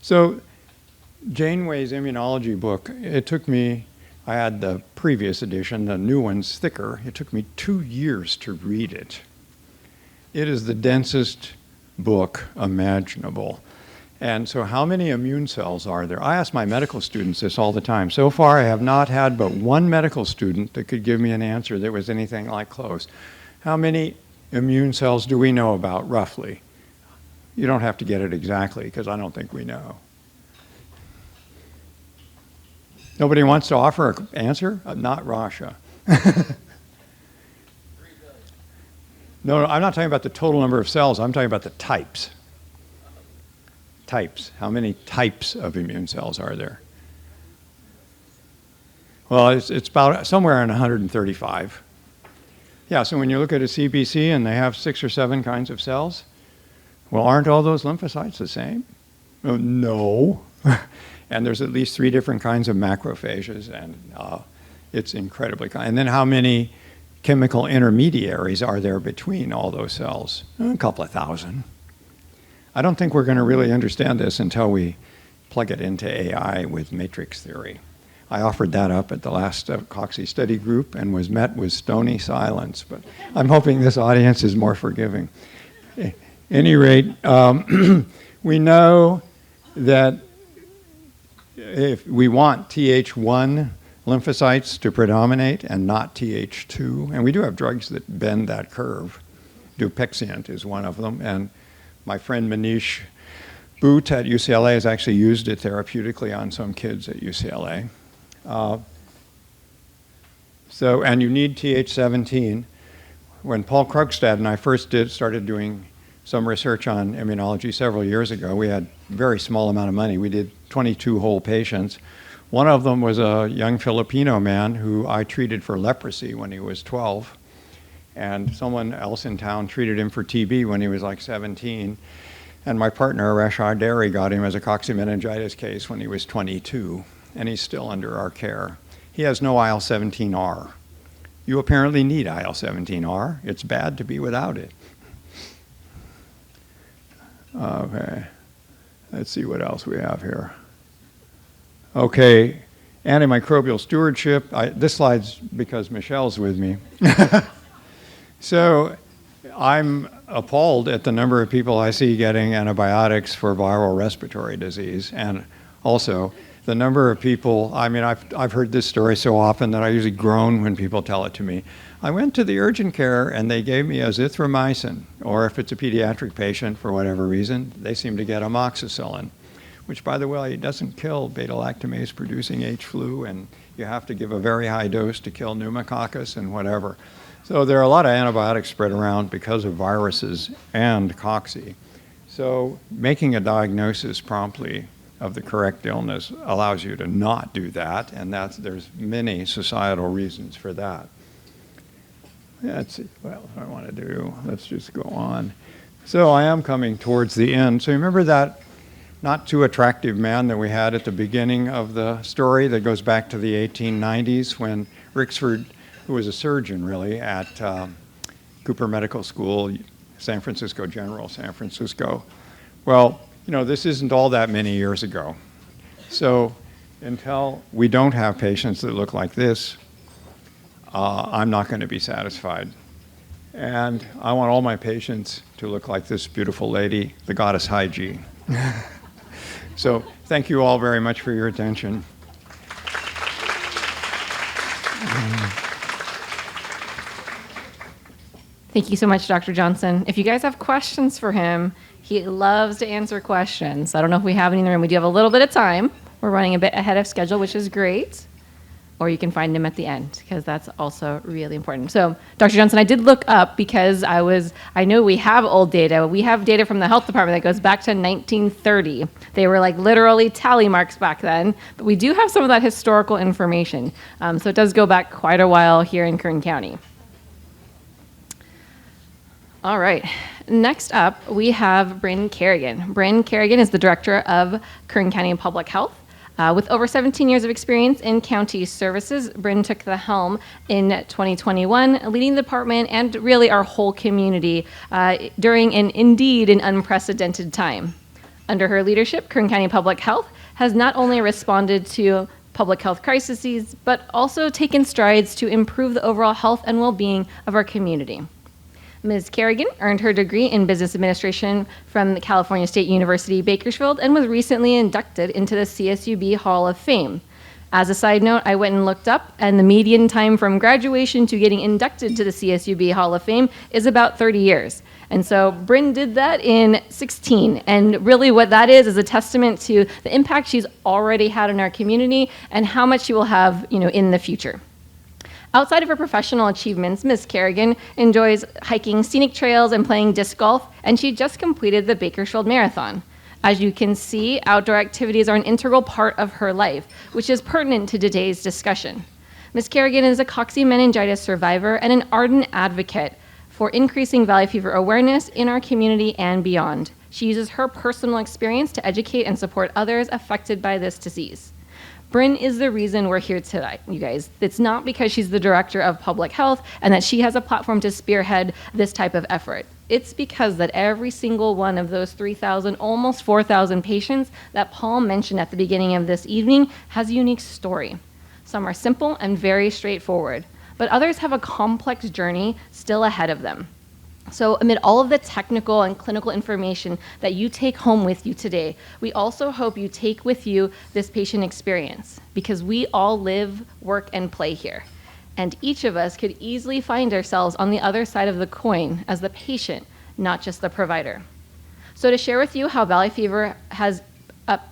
So Janeway's immunology book, it took me, I had the previous edition, the new one's thicker. It took me 2 years to read it. It is the densest book imaginable. And so how many immune cells are there? I ask my medical students this all the time. So far, I have not had but one medical student that could give me an answer that was anything like close. How many immune cells do we know about, roughly? You don't have to get it exactly, because I don't think we know. Nobody wants to offer an answer? Not Russia. No, I'm not talking about the total number of cells. I'm talking about the types. Types. How many types of immune cells are there? Well, it's about somewhere around 135. Yeah, so when you look at a CBC and they have 6 or 7 kinds of cells, well, aren't all those lymphocytes the same? Oh, no. And there's at least 3 different kinds of macrophages, and it's incredibly common. And then how many chemical intermediaries are there between all those cells? A couple of thousand. I don't think we're going to really understand this until we plug it into AI with matrix theory. I offered that up at the last Cocci study group and was met with stony silence, but I'm hoping this audience is more forgiving. At any rate, we know that if we want Th1 lymphocytes to predominate and not Th2, and we do have drugs that bend that curve. Dupixent is one of them, and my friend Manish Boot at UCLA has actually used it therapeutically on some kids at UCLA. And you need Th17. When Paul Krogstad and I first started doing some research on immunology several years ago, we had a very small amount of money. We did 22 whole patients. One of them was a young Filipino man who I treated for leprosy when he was 12. And someone else in town treated him for TB when he was like 17. And my partner, Arash Arderi, got him as a coccimeningitis case when he was 22. And he's still under our care. He has no IL-17R. You apparently need IL-17R. It's bad to be without it. Okay, let's see what else we have here. Okay, antimicrobial stewardship. This slide's because Michelle's with me. So I'm appalled at the number of people I see getting antibiotics for viral respiratory disease, and also the number of people, I mean, I've heard this story so often that I usually groan when people tell it to me. I went to the urgent care and they gave me azithromycin, or if it's a pediatric patient for whatever reason, they seem to get amoxicillin, which by the way doesn't kill beta-lactamase producing H. flu, and you have to give a very high dose to kill pneumococcus and whatever. So there are a lot of antibiotics spread around because of viruses and cocci. So making a diagnosis promptly of the correct illness allows you to not do that, and there's many societal reasons for that. Let's see what else I want to do. Let's just go on. So I am coming towards the end. So remember that not too attractive man that we had at the beginning of the story that goes back to the 1890s when Rixford, who was a surgeon really at Cooper Medical School, San Francisco General, San Francisco. Well, you know, this isn't all that many years ago. So until we don't have patients that look like this, I'm not going to be satisfied. And I want all my patients to look like this beautiful lady, the goddess hygiene. So thank you all very much for your attention. Thank you so much, Dr. Johnson. If you guys have questions for him, he loves to answer questions. I don't know if we have any in the room. We do have a little bit of time. We're running a bit ahead of schedule, which is great. Or you can find him at the end, because that's also really important. So, Dr. Johnson, I did look up because I know we have old data. We have data from the health department that goes back to 1930. They were like literally tally marks back then, but we do have some of that historical information. So it does go back quite a while here in Kern County. All right. Next up, we have Bryn Kerrigan. Bryn Kerrigan is the director of Kern County Public Health. With over 17 years of experience in county services, Bryn took the helm in 2021, leading the department and really our whole community during an unprecedented time. Under her leadership, Kern County Public Health has not only responded to public health crises, but also taken strides to improve the overall health and well-being of our community. Ms. Kerrigan earned her degree in business administration from the California State University, Bakersfield, and was recently inducted into the CSUB Hall of Fame. As a side note, I went and looked up, and the median time from graduation to getting inducted to the CSUB Hall of Fame is about 30 years. And so Bryn did that in 16. And really what that is a testament to the impact she's already had in our community and how much she will have, in the future. Outside of her professional achievements, Ms. Kerrigan enjoys hiking scenic trails and playing disc golf, and she just completed the Bakersfield Marathon. As you can see, outdoor activities are an integral part of her life, which is pertinent to today's discussion. Ms. Kerrigan is a coccimeningitis survivor and an ardent advocate for increasing valley fever awareness in our community and beyond. She uses her personal experience to educate and support others affected by this disease. Bryn is the reason we're here tonight, you guys. It's not because she's the director of public health and that she has a platform to spearhead this type of effort. It's because that every single one of those 3,000, almost 4,000 patients that Paul mentioned at the beginning of this evening has a unique story. Some are simple and very straightforward, but others have a complex journey still ahead of them. So amid all of the technical and clinical information that you take home with you today, we also hope you take with you this patient experience, because we all live, work, and play here. And each of us could easily find ourselves on the other side of the coin as the patient, not just the provider. So to share with you how valley fever has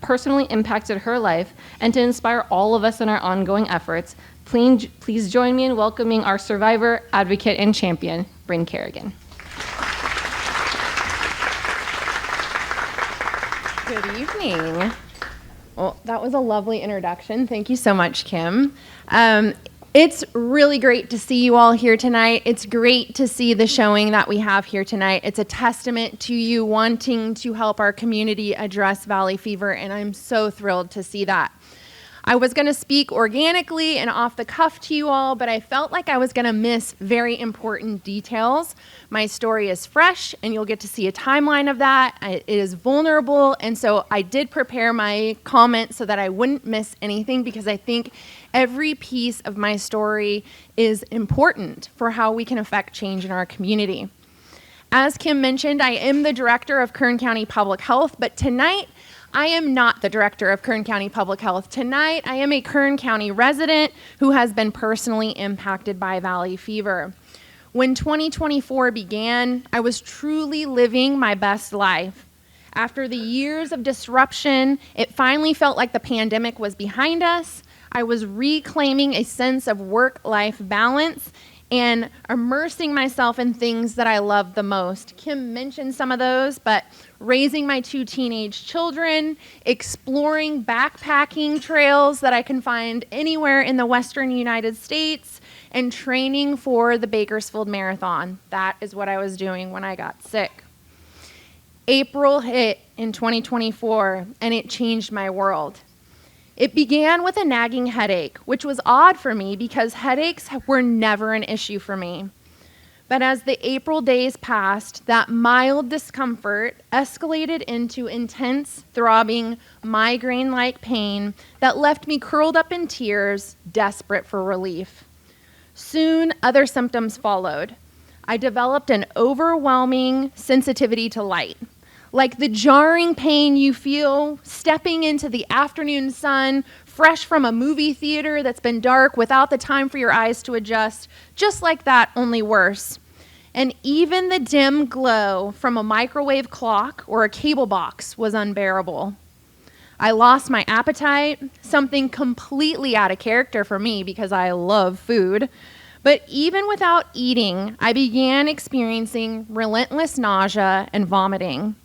personally impacted her life, and to inspire all of us in our ongoing efforts, please join me in welcoming our survivor, advocate, and champion, Bryn Kerrigan. Good evening. Well, that was a lovely introduction. Thank you so much, Kim. It's really great to see you all here tonight. It's great to see the showing that we have here tonight. It's a testament to you wanting to help our community address valley fever, and I'm so thrilled to see that. I was going to speak organically and off the cuff to you all, but I felt like I was going to miss very important details. My story is fresh, and you'll get to see a timeline of that. It is vulnerable, and so I did prepare my comments so that I wouldn't miss anything, because I think every piece of my story is important for how we can affect change in our community. As Kim mentioned, I am the director of Kern County Public Health, but tonight, I am not the director of Kern County Public Health. Tonight, I am a Kern County resident who has been personally impacted by valley fever. When 2024 began, I was truly living my best life. After the years of disruption, it finally felt like the pandemic was behind us. I was reclaiming a sense of work-life balance and immersing myself in things that I love the most. Kim mentioned some of those, but raising my 2 teenage children, exploring backpacking trails that I can find anywhere in the Western United States, and training for the Bakersfield Marathon. That is what I was doing when I got sick. April hit in 2024, and it changed my world. It began with a nagging headache, which was odd for me because headaches were never an issue for me. But as the April days passed, that mild discomfort escalated into intense, throbbing, migraine-like pain that left me curled up in tears, desperate for relief. Soon, other symptoms followed. I developed an overwhelming sensitivity to light. Like the jarring pain you feel stepping into the afternoon sun, fresh from a movie theater that's been dark without the time for your eyes to adjust, just like that, only worse. And even the dim glow from a microwave clock or a cable box was unbearable. I lost my appetite, something completely out of character for me because I love food. But even without eating, I began experiencing relentless nausea and vomiting.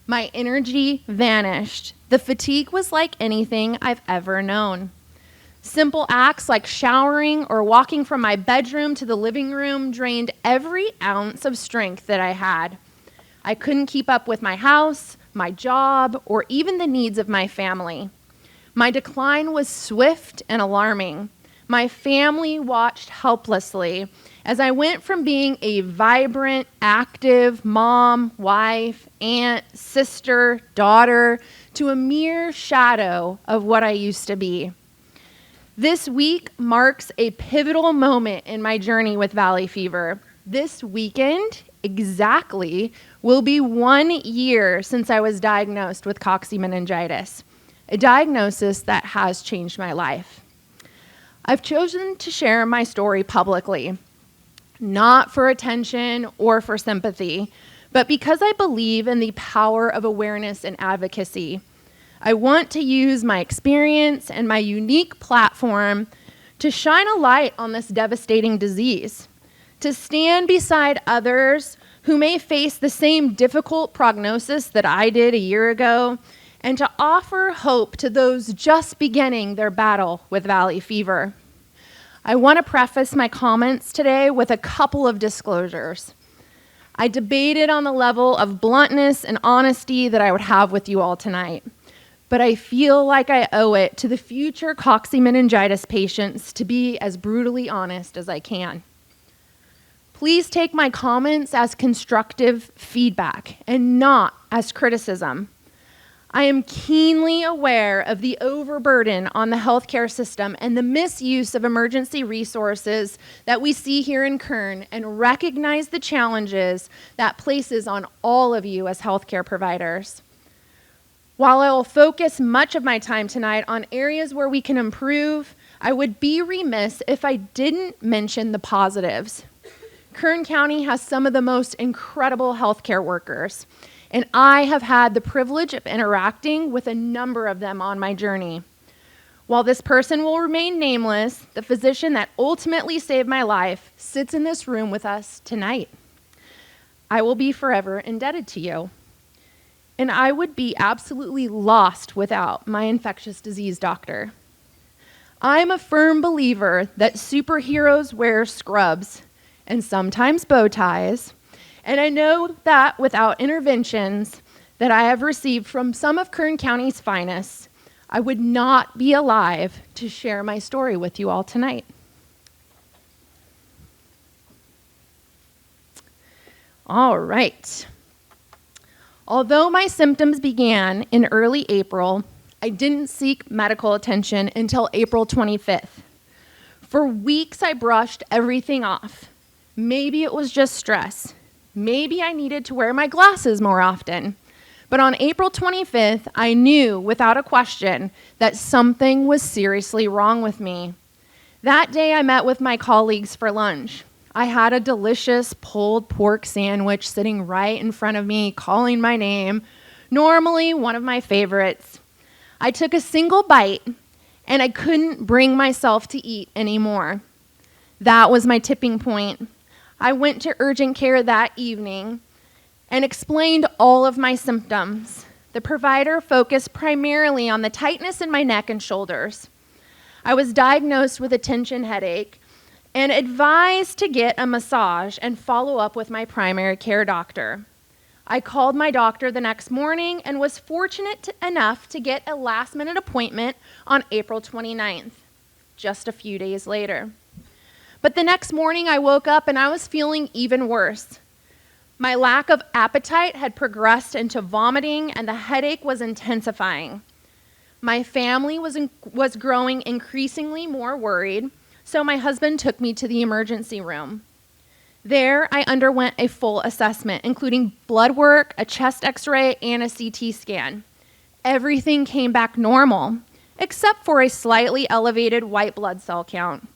My energy vanished. The fatigue was like anything I've ever known. Simple acts like showering or walking from my bedroom to the living room drained every ounce of strength that I had. I couldn't keep up with my house, my job, or even the needs of my family. My decline was swift and alarming. My family watched helplessly as I went from being a vibrant, active mom, wife, aunt, sister, daughter, to a mere shadow of what I used to be. This week marks a pivotal moment in my journey with valley fever. This weekend, exactly, will be 1 year since I was diagnosed with coccidioidomycosis, a diagnosis that has changed my life. I've chosen to share my story publicly, not for attention or for sympathy, but because I believe in the power of awareness and advocacy. I want to use my experience and my unique platform to shine a light on this devastating disease, to stand beside others who may face the same difficult prognosis that I did a year ago, and to offer hope to those just beginning their battle with valley fever. I want to preface my comments today with a couple of disclosures. I debated on the level of bluntness and honesty that I would have with you all tonight, but I feel like I owe it to the future coccidioidomycosis patients to be as brutally honest as I can. Please take my comments as constructive feedback and not as criticism. I am keenly aware of the overburden on the healthcare system and the misuse of emergency resources that we see here in Kern, and recognize the challenges that places on all of you as healthcare providers. While I will focus much of my time tonight on areas where we can improve, I would be remiss if I didn't mention the positives. Kern County has some of the most incredible healthcare workers, and I have had the privilege of interacting with a number of them on my journey. While this person will remain nameless, the physician that ultimately saved my life sits in this room with us tonight. I will be forever indebted to you. And I would be absolutely lost without my infectious disease doctor. I'm a firm believer that superheroes wear scrubs and sometimes bow ties, and I know that without interventions that I have received from some of Kern County's finest, I would not be alive to share my story with you all tonight. All right. Although my symptoms began in early April, I didn't seek medical attention until April 25th. For weeks, I brushed everything off. Maybe it was just stress. Maybe I needed to wear my glasses more often. But on April 25th, I knew without a question that something was seriously wrong with me. That day, I met with my colleagues for lunch. I had a delicious pulled pork sandwich sitting right in front of me, calling my name, normally one of my favorites. I took a single bite, and I couldn't bring myself to eat anymore. That was my tipping point. I went to urgent care that evening and explained all of my symptoms. The provider focused primarily on the tightness in my neck and shoulders. I was diagnosed with a tension headache and advised to get a massage and follow up with my primary care doctor. I called my doctor the next morning and was fortunate enough to get a last-minute appointment on April 29th, just a few days later. But the next morning I woke up and I was feeling even worse. My lack of appetite had progressed into vomiting and the headache was intensifying. My family was growing increasingly more worried, so my husband took me to the emergency room. There, I underwent a full assessment, including blood work, a chest x-ray, and a CT scan. Everything came back normal, except for a slightly elevated white blood cell count.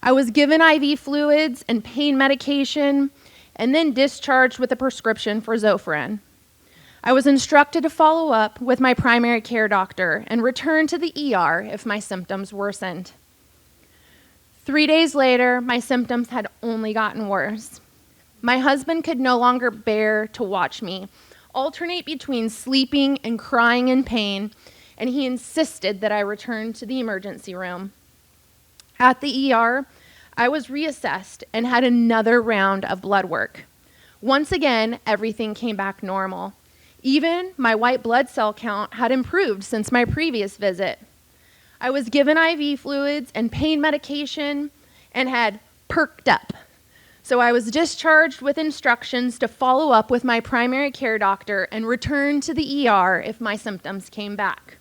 I was given IV fluids and pain medication, and then discharged with a prescription for Zofran. I was instructed to follow up with my primary care doctor and return to the ER if my symptoms worsened. 3 days later, my symptoms had only gotten worse. My husband could no longer bear to watch me alternate between sleeping and crying in pain, and he insisted that I return to the emergency room. At the ER, I was reassessed and had another round of blood work. Once again, everything came back normal. Even my white blood cell count had improved since my previous visit. I was given IV fluids and pain medication and had perked up. So I was discharged with instructions to follow up with my primary care doctor and return to the ER if my symptoms came back.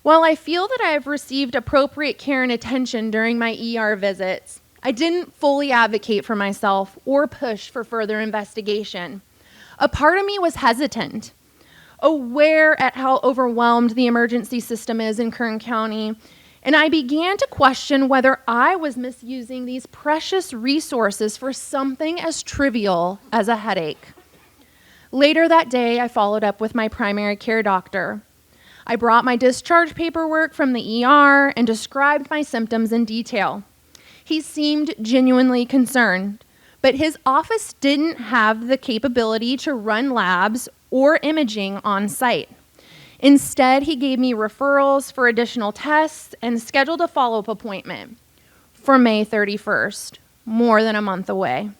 While I feel that I have received appropriate care and attention during my ER visits, I didn't fully advocate for myself or push for further investigation. A part of me was hesitant, aware at how overwhelmed the emergency system is in Kern County, and I began to question whether I was misusing these precious resources for something as trivial as a headache. Later that day, I followed up with my primary care doctor. I brought my discharge paperwork from the ER and described my symptoms in detail. He seemed genuinely concerned, but his office didn't have the capability to run labs or imaging on site. Instead, he gave me referrals for additional tests and scheduled a follow-up appointment for May 31st, more than a month away.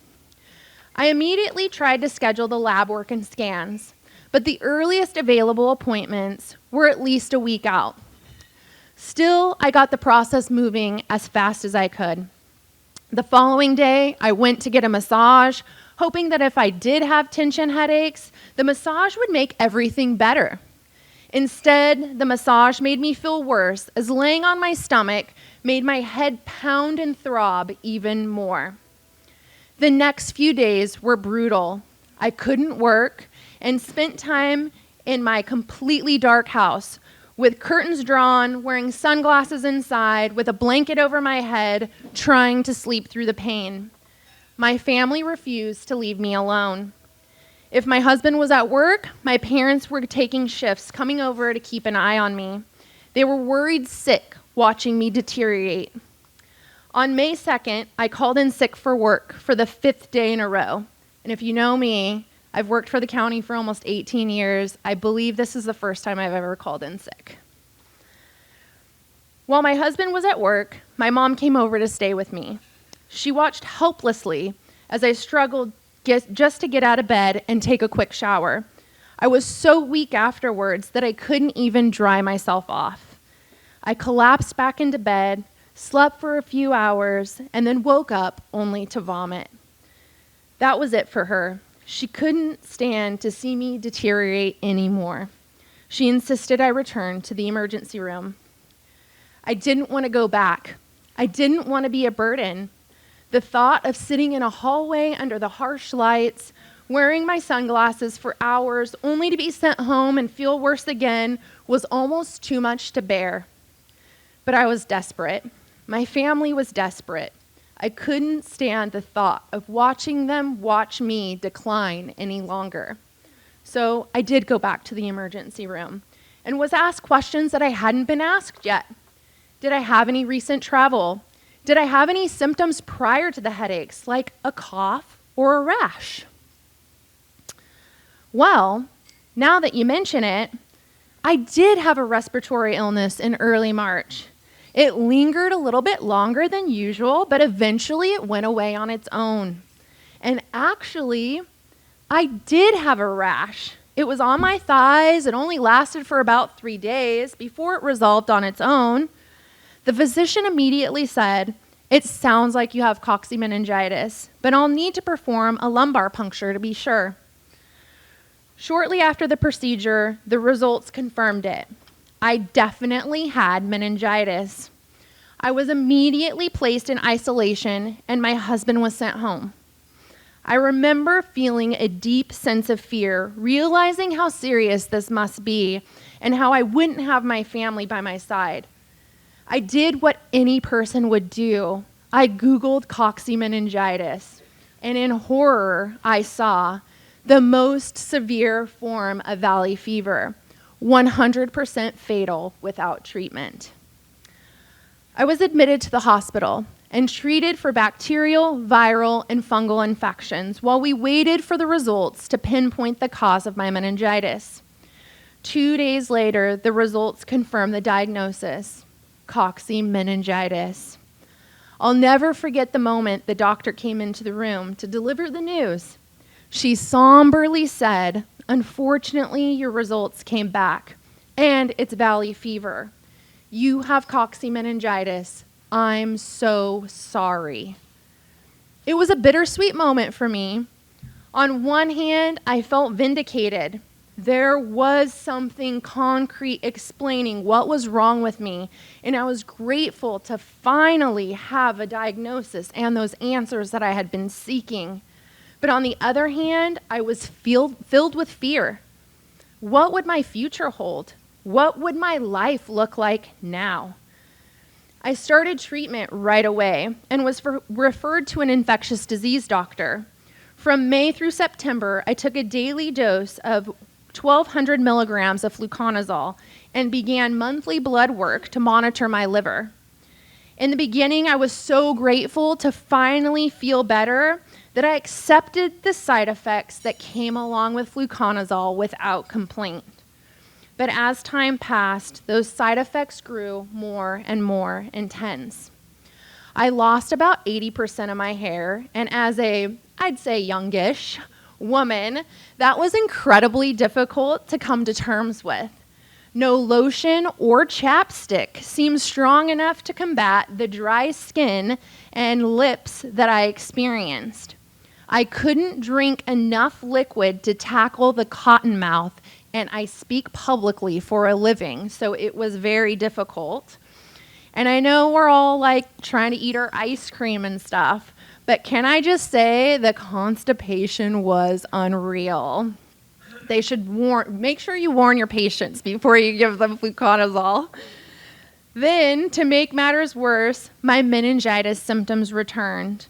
I immediately tried to schedule the lab work and scans, but the earliest available appointments were at least a week out. Still, I got the process moving as fast as I could. The following day, I went to get a massage, hoping that if I did have tension headaches, the massage would make everything better. Instead, the massage made me feel worse, as laying on my stomach made my head pound and throb even more. The next few days were brutal. I couldn't work and spent time in my completely dark house with curtains drawn, wearing sunglasses inside, with a blanket over my head, trying to sleep through the pain. My family refused to leave me alone. If my husband was at work, my parents were taking shifts, coming over to keep an eye on me. They were worried sick, watching me deteriorate. On May 2nd, I called in sick for work for the 5th day in a row. And if you know me, I've worked for the county for almost 18 years. I believe this is the first time I've ever called in sick. While my husband was at work, my mom came over to stay with me. She watched helplessly as I struggled just to get out of bed and take a quick shower. I was so weak afterwards that I couldn't even dry myself off. I collapsed back into bed, slept for a few hours, and then woke up only to vomit. That was it for her. She couldn't stand to see me deteriorate anymore. She insisted I return to the emergency room. I didn't want to go back. I didn't want to be a burden. The thought of sitting in a hallway under the harsh lights, wearing my sunglasses for hours, only to be sent home and feel worse again, was almost too much to bear. But I was desperate. My family was desperate. I couldn't stand the thought of watching them watch me decline any longer. So I did go back to the emergency room and was asked questions that I hadn't been asked yet. Did I have any recent travel? Did I have any symptoms prior to the headaches, like a cough or a rash? Well, now that you mention it, I did have a respiratory illness in early March. It lingered a little bit longer than usual, but eventually it went away on its own. And actually, I did have a rash. It was on my thighs. It only lasted for about 3 days before it resolved on its own. The physician immediately said, "It sounds like you have coccidioidomycosis, but I'll need to perform a lumbar puncture to be sure." Shortly after the procedure, the results confirmed it. I definitely had meningitis. I was immediately placed in isolation, and my husband was sent home. I remember feeling a deep sense of fear, realizing how serious this must be, and how I wouldn't have my family by my side. I did what any person would do. I Googled coccidioidomycosis, and in horror, I saw the most severe form of valley fever, 100% fatal without treatment. I was admitted to the hospital and treated for bacterial, viral, and fungal infections while we waited for the results to pinpoint the cause of my meningitis. 2 days later, the results confirmed the diagnosis, coccidioidomycosis. I'll never forget the moment the doctor came into the room to deliver the news. She somberly said, "Unfortunately, your results came back, and it's valley fever. You have coccidioidomycosis. I'm so sorry." It was a bittersweet moment for me. On one hand, I felt vindicated. There was something concrete explaining what was wrong with me, and I was grateful to finally have a diagnosis and those answers that I had been seeking. But on the other hand, I was filled with fear. What would my future hold? What would my life look like now? I started treatment right away and was referred to an infectious disease doctor. From May through September, I took a daily dose of 1,200 milligrams of fluconazole and began monthly blood work to monitor my liver. In the beginning, I was so grateful to finally feel better that I accepted the side effects that came along with fluconazole without complaint. But as time passed, those side effects grew more and more intense. I lost about 80% of my hair, and as I'd say youngish woman, that was incredibly difficult to come to terms with. No lotion or chapstick seemed strong enough to combat the dry skin and lips that I experienced. I couldn't drink enough liquid to tackle the cotton mouth and I speak publicly for a living, so it was very difficult. And I know we're all like trying to eat our ice cream and stuff, but can I just say the constipation was unreal. They should make sure you warn your patients before you give them fluconazole. Then, to make matters worse, my meningitis symptoms returned.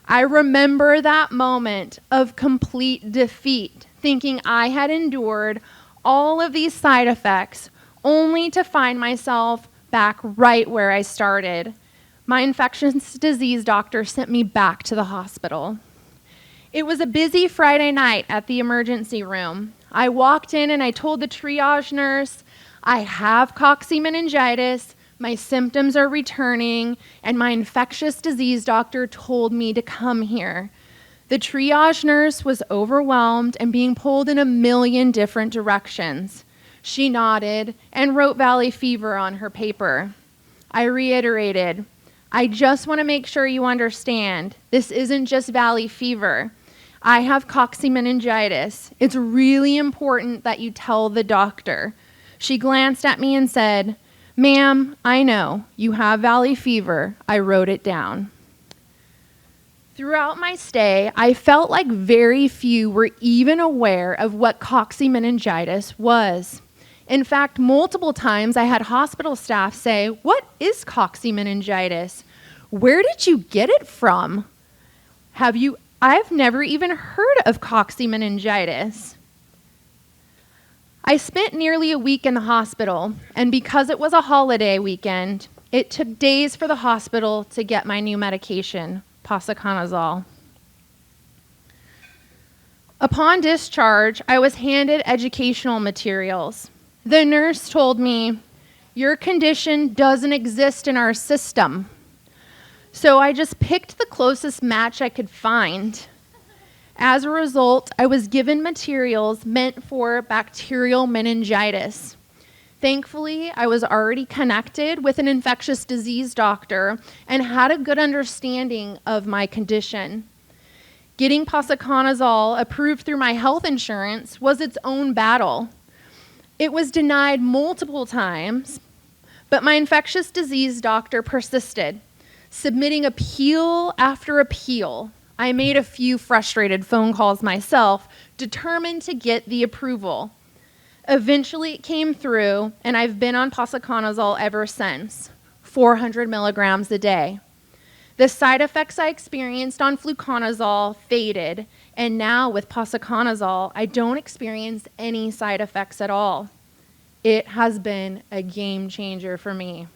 I remember that moment of complete defeat, thinking I had endured all of these side effects only to find myself back right where I started. My infectious disease doctor sent me back to the hospital. It was a busy Friday night at the emergency room. I walked in and I told the triage nurse, I have coccidioidomycosis, my symptoms are returning, and my infectious disease doctor told me to come here. The triage nurse was overwhelmed and being pulled in a million different directions. She nodded and wrote valley fever on her paper. I reiterated, I just want to make sure you understand, this isn't just valley fever. I have coccidioidomycosis. It's really important that you tell the doctor. She glanced at me and said, Ma'am, I know, you have valley fever. I wrote it down. Throughout my stay, I felt like very few were even aware of what coccidioidomycosis was. In fact, multiple times I had hospital staff say, what is coccidioidomycosis? Where did you get it from? I've never even heard of coccidioidomycosis. I spent nearly a week in the hospital, and because it was a holiday weekend, it took days for the hospital to get my new medication, posaconazole. Upon discharge, I was handed educational materials. The nurse told me, your condition doesn't exist in our system. So I just picked the closest match I could find. As a result, I was given materials meant for bacterial meningitis. Thankfully, I was already connected with an infectious disease doctor and had a good understanding of my condition. Getting posaconazole approved through my health insurance was its own battle. It was denied multiple times, but my infectious disease doctor persisted, submitting appeal after appeal. I made a few frustrated phone calls myself, determined to get the approval. Eventually it came through, and I've been on posaconazole ever since, 400 milligrams a day. The side effects I experienced on fluconazole faded, and now with posaconazole, I don't experience any side effects at all. It has been a game changer for me.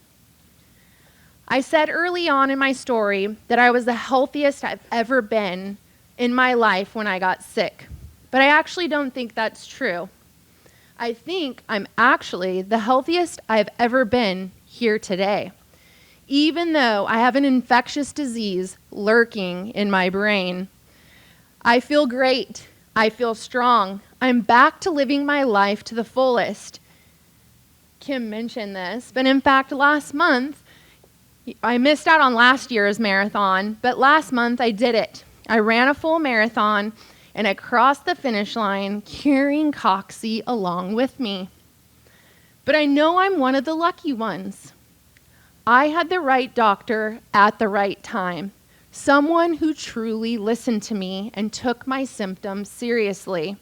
I said early on in my story that I was the healthiest I've ever been in my life when I got sick, but I actually don't think that's true. I think I'm actually the healthiest I've ever been here today, even though I have an infectious disease lurking in my brain. I feel great. I feel strong. I'm back to living my life to the fullest. Kim mentioned this, but in fact, last month, I missed out on last year's marathon, but last month I did it. I ran a full marathon, and I crossed the finish line carrying Coxie along with me. But I know I'm one of the lucky ones. I had the right doctor at the right time, someone who truly listened to me and took my symptoms seriously.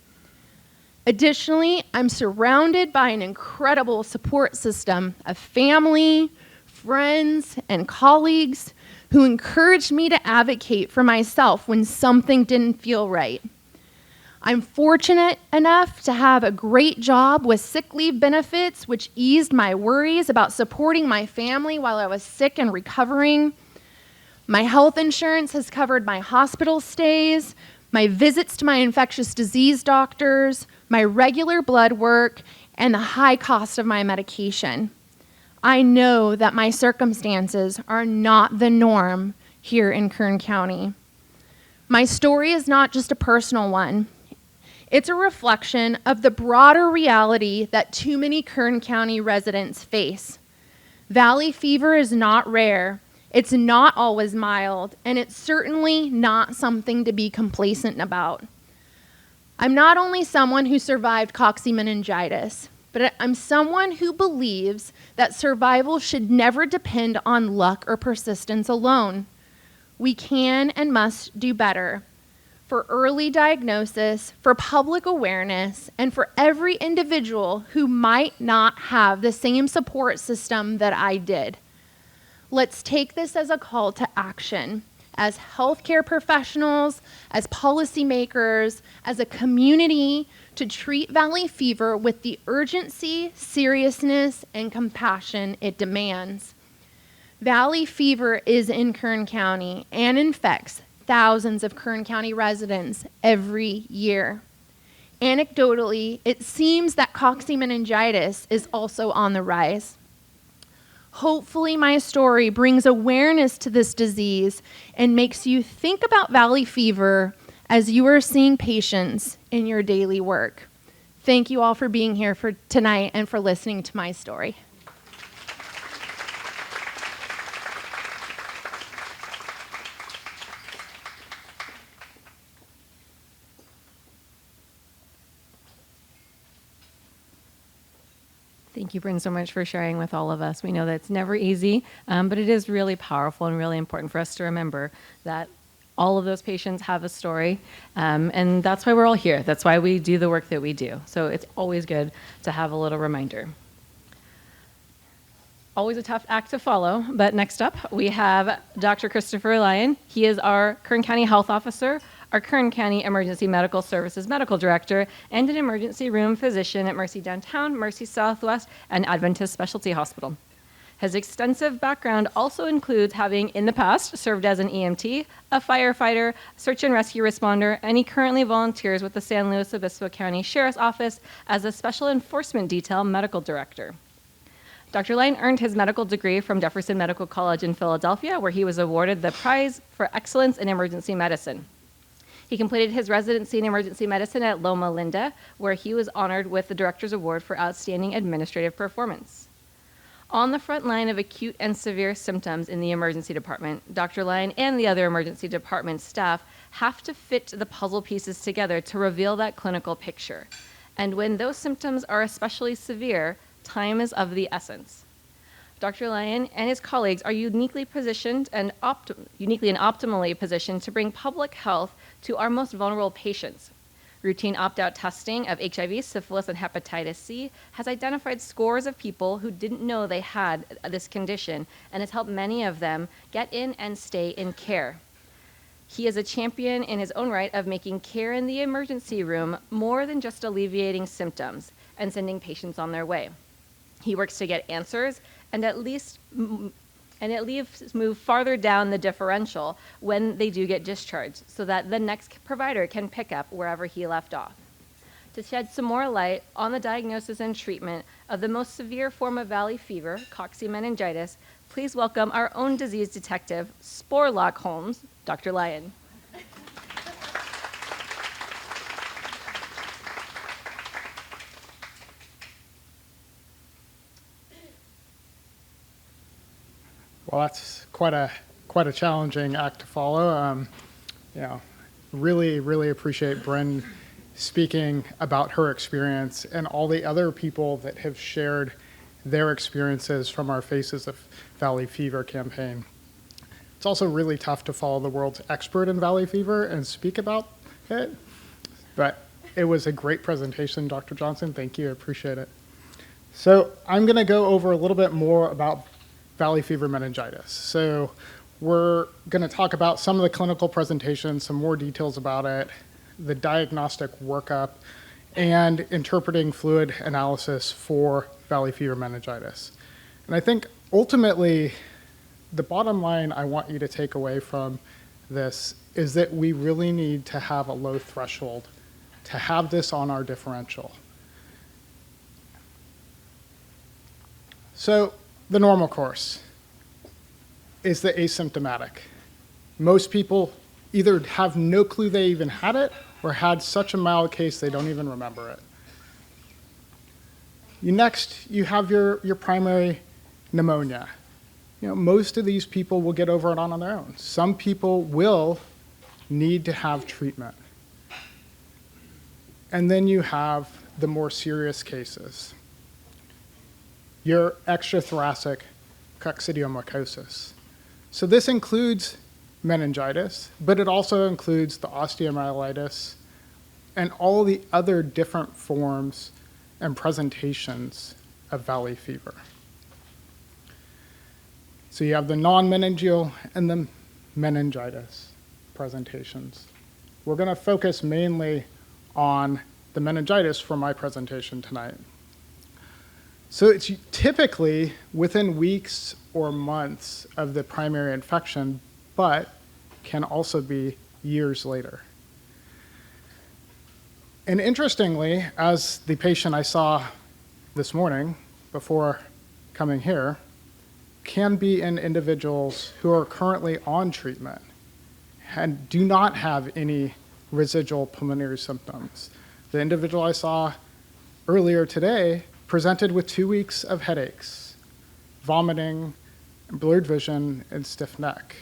Additionally, I'm surrounded by an incredible support system of family, friends, and colleagues who encouraged me to advocate for myself when something didn't feel right. I'm fortunate enough to have a great job with sick leave benefits, which eased my worries about supporting my family while I was sick and recovering. My health insurance has covered my hospital stays, my visits to my infectious disease doctors, my regular blood work, and the high cost of my medication. I know that my circumstances are not the norm here in Kern County. My story is not just a personal one. It's a reflection of the broader reality that too many Kern County residents face. Valley fever is not rare, it's not always mild, and it's certainly not something to be complacent about. I'm not only someone who survived coccidioidomycosis, but I'm someone who believes that survival should never depend on luck or persistence alone. We can and must do better for early diagnosis, for public awareness, and for every individual who might not have the same support system that I did. Let's take this as a call to action. As healthcare professionals, as policymakers, as a community, to treat valley fever with the urgency, seriousness, and compassion it demands. Valley fever is in Kern County and infects thousands of Kern County residents every year. Anecdotally, it seems that coccidioidomycosis is also on the rise. Hopefully, my story brings awareness to this disease and makes you think about valley fever as you are seeing patients in your daily work. Thank you all for being here for tonight and for listening to my story. Thank you, Bryn, so much for sharing with all of us. We know that it's never easy, but it is really powerful and really important for us to remember that all of those patients have a story, and that's why we're all here. That's why we do the work that we do. So it's always good to have a little reminder. Always a tough act to follow, but next up we have Dr. Christopher Lyon. He is our Kern County Health Officer, our Kern County Emergency Medical Services Medical Director, and an emergency room physician at Mercy Downtown, Mercy Southwest, and Adventist Specialty Hospital. His extensive background also includes having, in the past, served as an EMT, a firefighter, search and rescue responder, and he currently volunteers with the San Luis Obispo County Sheriff's Office as a Special Enforcement Detail Medical Director. Dr. Lyon earned his medical degree from Jefferson Medical College in Philadelphia, where he was awarded the Prize for Excellence in Emergency Medicine. He completed his residency in emergency medicine at Loma Linda, where he was honored with the Director's Award for Outstanding Administrative Performance. On the front line of acute and severe symptoms in the emergency department, Dr. Lyon and the other emergency department staff have to fit the puzzle pieces together to reveal that clinical picture. And when those symptoms are especially severe, time is of the essence. Dr. Lyon and his colleagues are uniquely positioned and optimally positioned to bring public health to our most vulnerable patients. Routine opt-out testing of HIV, syphilis, and hepatitis C has identified scores of people who didn't know they had this condition and has helped many of them get in and stay in care. He is a champion in his own right of making care in the emergency room more than just alleviating symptoms and sending patients on their way. He works to get answers and at least move farther down the differential when they do get discharged so that the next provider can pick up wherever he left off. To shed some more light on the diagnosis and treatment of the most severe form of valley fever, coccidioidomycosis, please welcome our own disease detective, Sporlock Holmes, Dr. Lyon. Well, that's quite a challenging act to follow. Really appreciate Bryn speaking about her experience and all the other people that have shared their experiences from our Faces of Valley Fever campaign. It's also really tough to follow the world's expert in valley fever and speak about it, but it was a great presentation, Dr. Johnson. Thank you, I appreciate it. So I'm gonna go over a little bit more about valley fever meningitis. So we're going to talk about some of the clinical presentations, some more details about it, the diagnostic workup, and interpreting fluid analysis for valley fever meningitis. And I think ultimately, the bottom line I want you to take away from this is that we really need to have a low threshold to have this on our differential. So the normal course is the asymptomatic. Most people either have no clue they even had it or had such a mild case they don't even remember it. Next, you have your primary pneumonia. Most of these people will get over it on their own. Some people will need to have treatment. And then you have the more serious cases. Your extrathoracic coccidioidomycosis. So this includes meningitis, but it also includes the osteomyelitis and all the other different forms and presentations of valley fever. So you have the non-meningeal and the meningitis presentations. We're going to focus mainly on the meningitis for my presentation tonight. So it's typically within weeks or months of the primary infection, but can also be years later. And interestingly, as the patient I saw this morning before coming here, can be in individuals who are currently on treatment and do not have any residual pulmonary symptoms. The individual I saw earlier today presented with 2 weeks of headaches, vomiting, blurred vision, and stiff neck,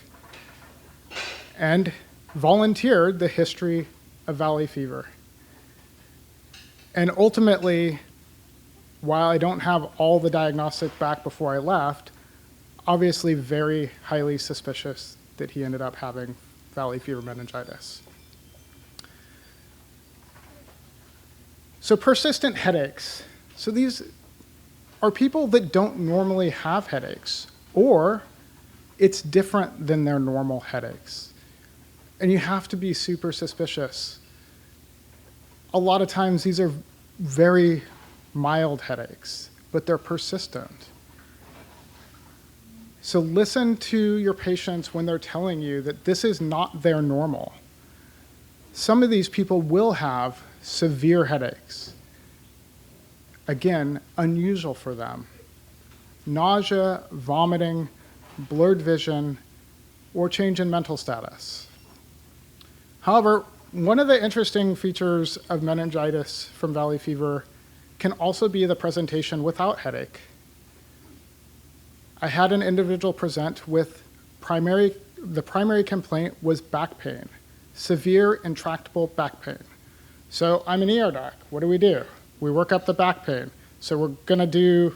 and volunteered the history of valley fever. And ultimately, while I don't have all the diagnostic back before I left, obviously very highly suspicious that he ended up having valley fever meningitis. So persistent headaches. So these are people that don't normally have headaches, or it's different than their normal headaches. And you have to be super suspicious. A lot of times these are very mild headaches, but they're persistent. So listen to your patients when they're telling you that this is not their normal. Some of these people will have severe headaches. Again, unusual for them. Nausea, vomiting, blurred vision, or change in mental status. However, one of the interesting features of meningitis from valley fever can also be the presentation without headache. I had an individual present with the primary complaint was back pain, severe intractable back pain. So I'm an ER doc. What do? We work up the back pain. So we're going to do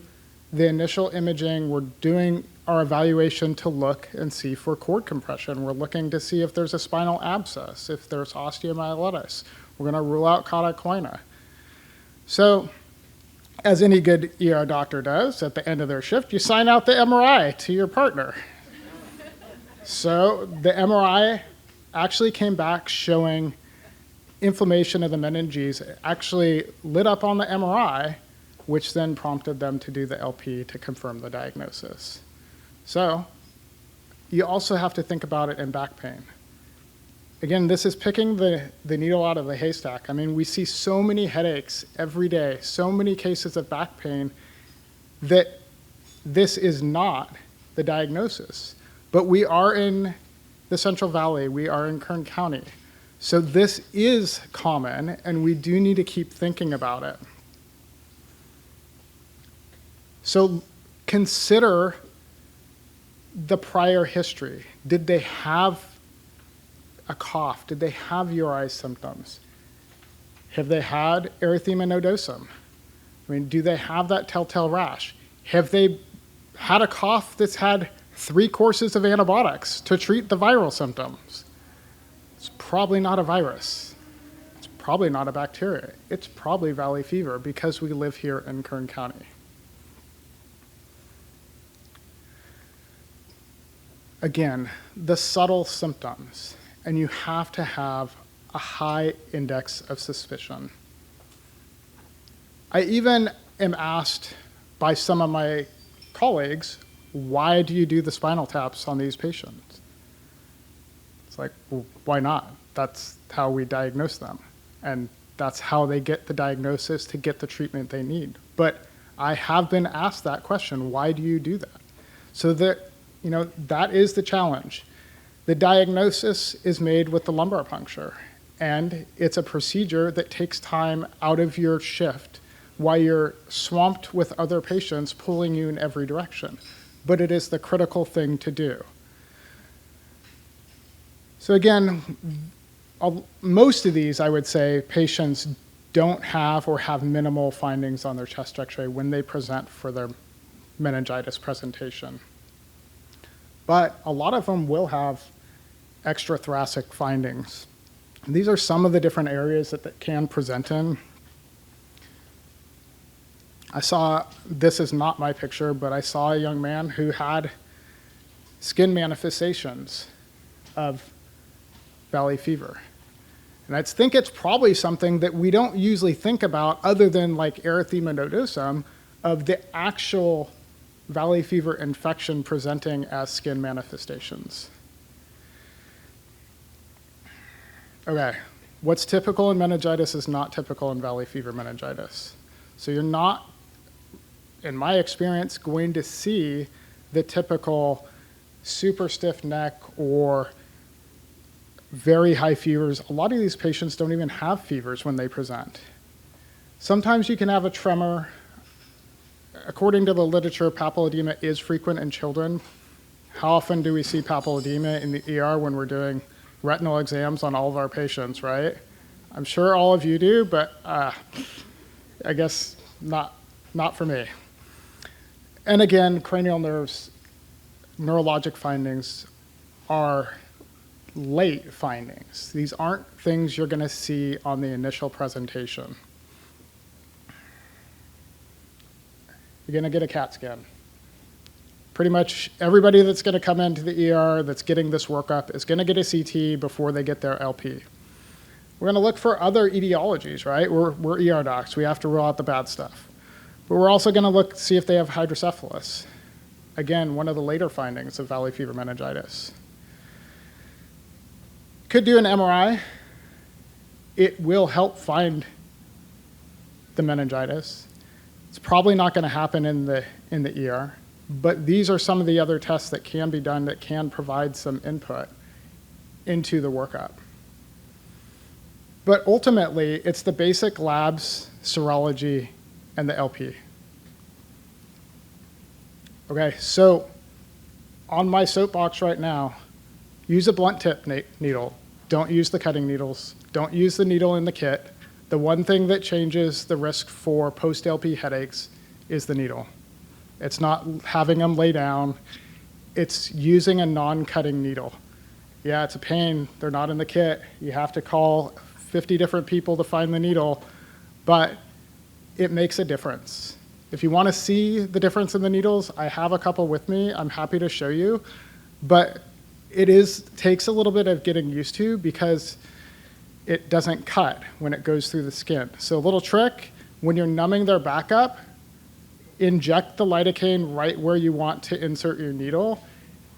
the initial imaging. We're doing our evaluation to look and see for cord compression. We're looking to see if there's a spinal abscess, if there's osteomyelitis. We're going to rule out cauda So as any good ER doctor does, at the end of their shift, you sign out the MRI to your partner. So the MRI actually came back showing inflammation of the meninges. It actually lit up on the MRI, which then prompted them to do the LP to confirm the diagnosis. So you also have to think about it in back pain. Again, this is picking the needle out of the haystack. I mean, we see so many headaches every day, so many cases of back pain, that this is not the diagnosis. But we are in the Central Valley, we are in Kern County. So this is common, and we do need to keep thinking about it. So consider the prior history. Did they have a cough? Did they have URI symptoms? Have they had erythema nodosum? I mean, do they have that telltale rash? Have they had a cough that's had 3 courses of antibiotics to treat the viral symptoms? It's probably not a virus. It's probably not a bacteria. It's probably valley fever because we live here in Kern County. Again, the subtle symptoms, and you have to have a high index of suspicion. I even am asked by some of my colleagues, why do you do the spinal taps on these patients? It's like, well, why not? That's how we diagnose them. And that's how they get the diagnosis to get the treatment they need. But I have been asked that question, why do you do that? So that, that is the challenge. The diagnosis is made with the lumbar puncture, and it's a procedure that takes time out of your shift while you're swamped with other patients pulling you in every direction. But it is the critical thing to do. So again, most of these, I would say, patients don't have or have minimal findings on their chest x-ray when they present for their meningitis presentation. But a lot of them will have extrathoracic findings. And these are some of the different areas that can present in. This is not my picture, but I saw a young man who had skin manifestations of valley fever. And I think it's probably something that we don't usually think about other than like erythema nodosum of the actual valley fever infection presenting as skin manifestations. Okay, what's typical in meningitis is not typical in valley fever meningitis. So you're not, in my experience, going to see the typical super stiff neck or very high fevers. A lot of these patients don't even have fevers when they present. Sometimes you can have a tremor. According to the literature, papilledema is frequent in children. How often do we see papilledema in the ER when we're doing retinal exams on all of our patients, right? I'm sure all of you do, but I guess not for me. And again, cranial nerves, neurologic findings are late findings. These aren't things you're going to see on the initial presentation. You're going to get a CAT scan. Pretty much everybody that's going to come into the ER that's getting this workup is going to get a CT before they get their LP. We're going to look for other etiologies, right? We're ER docs. We have to rule out the bad stuff. But we're also going to look to see if they have hydrocephalus. Again, one of the later findings of valley fever meningitis. Could do an MRI. It will help find the meningitis. It's probably not going to happen in the ER, but these are some of the other tests that can be done that can provide some input into the workup. But ultimately, it's the basic labs, serology, and the LP. Okay, so on my soapbox right now, use a blunt tip needle. Don't use the cutting needles. Don't use the needle in the kit. The one thing that changes the risk for post-LP headaches is the needle. It's not having them lay down. It's using a non-cutting needle. Yeah, it's a pain. They're not in the kit. You have to call 50 different people to find the needle, but it makes a difference. If you want to see the difference in the needles, I have a couple with me. I'm happy to show you, but it takes a little bit of getting used to because it doesn't cut when it goes through the skin. So a little trick, when you're numbing their back up, inject the lidocaine right where you want to insert your needle,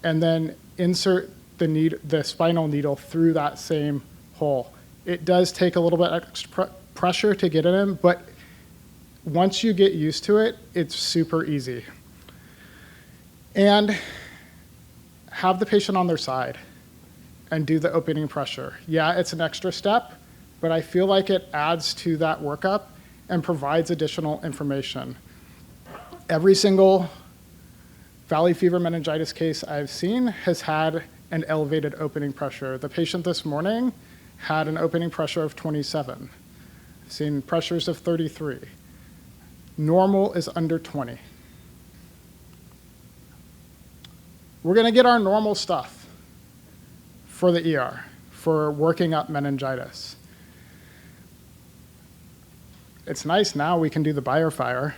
and then insert the spinal needle through that same hole. It does take a little bit extra pressure to get it in, but once you get used to it, it's super easy. And have the patient on their side and do the opening pressure. Yeah, it's an extra step, but I feel like it adds to that workup and provides additional information. Every single valley fever meningitis case I've seen has had an elevated opening pressure. The patient this morning had an opening pressure of 27. I've seen pressures of 33. Normal is under 20. We're going to get our normal stuff for the ER, for working up meningitis. It's nice now we can do the biofire.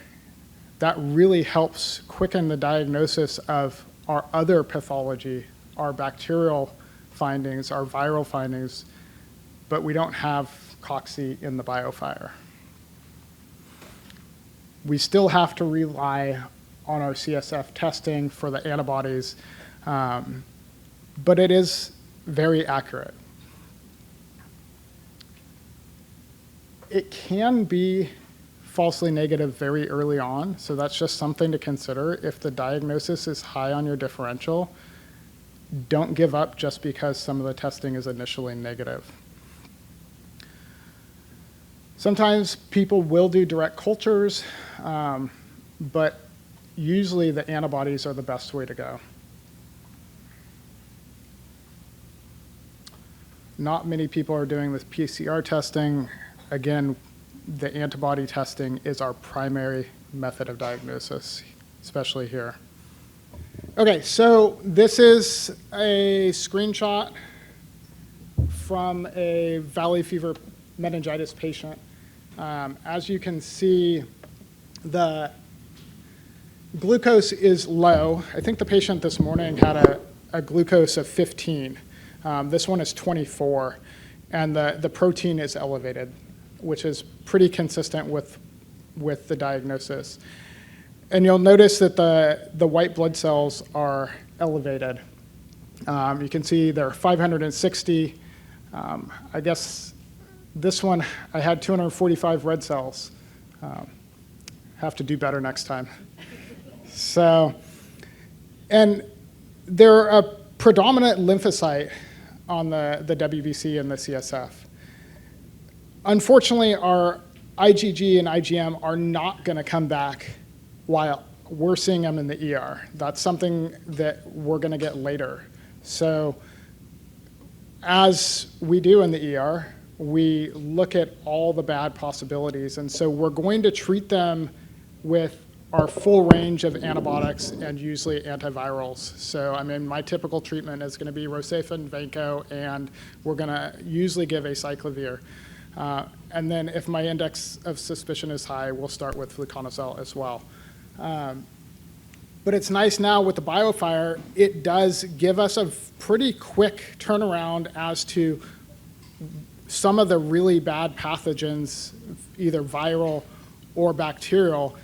That really helps quicken the diagnosis of our other pathology, our bacterial findings, our viral findings, but we don't have cocci in the biofire. We still have to rely on our CSF testing for the antibodies, but it is very accurate. It can be falsely negative very early on, so that's just something to consider. If the diagnosis is high on your differential, don't give up just because some of the testing is initially negative. Sometimes people will do direct cultures, but usually the antibodies are the best way to go. Not many people are doing this PCR testing. Again, the antibody testing is our primary method of diagnosis, especially here. Okay, so this is a screenshot from a valley fever meningitis patient. As you can see, the glucose is low. I think the patient this morning had a glucose of 15. This one is 24, and the protein is elevated, which is pretty consistent with the diagnosis. And you'll notice that the white blood cells are elevated. You can see they're 560. I guess this one, I had 245 red cells. Have to do better next time. So, and they're a predominant lymphocyte on the WBC and the CSF. Unfortunately, our IgG and IgM are not going to come back while we're seeing them in the ER. That's something that we're going to get later. So as we do in the ER, we look at all the bad possibilities. And so we're going to treat them with our full range of antibiotics and usually antivirals. So, I mean, my typical treatment is going to be Rocephin, Vanco, and we're going to usually give acyclovir. And then if my index of suspicion is high, we'll start with fluconazole as well. But it's nice now with the BioFire, it does give us a pretty quick turnaround as to some of the really bad pathogens, either viral or bacterial,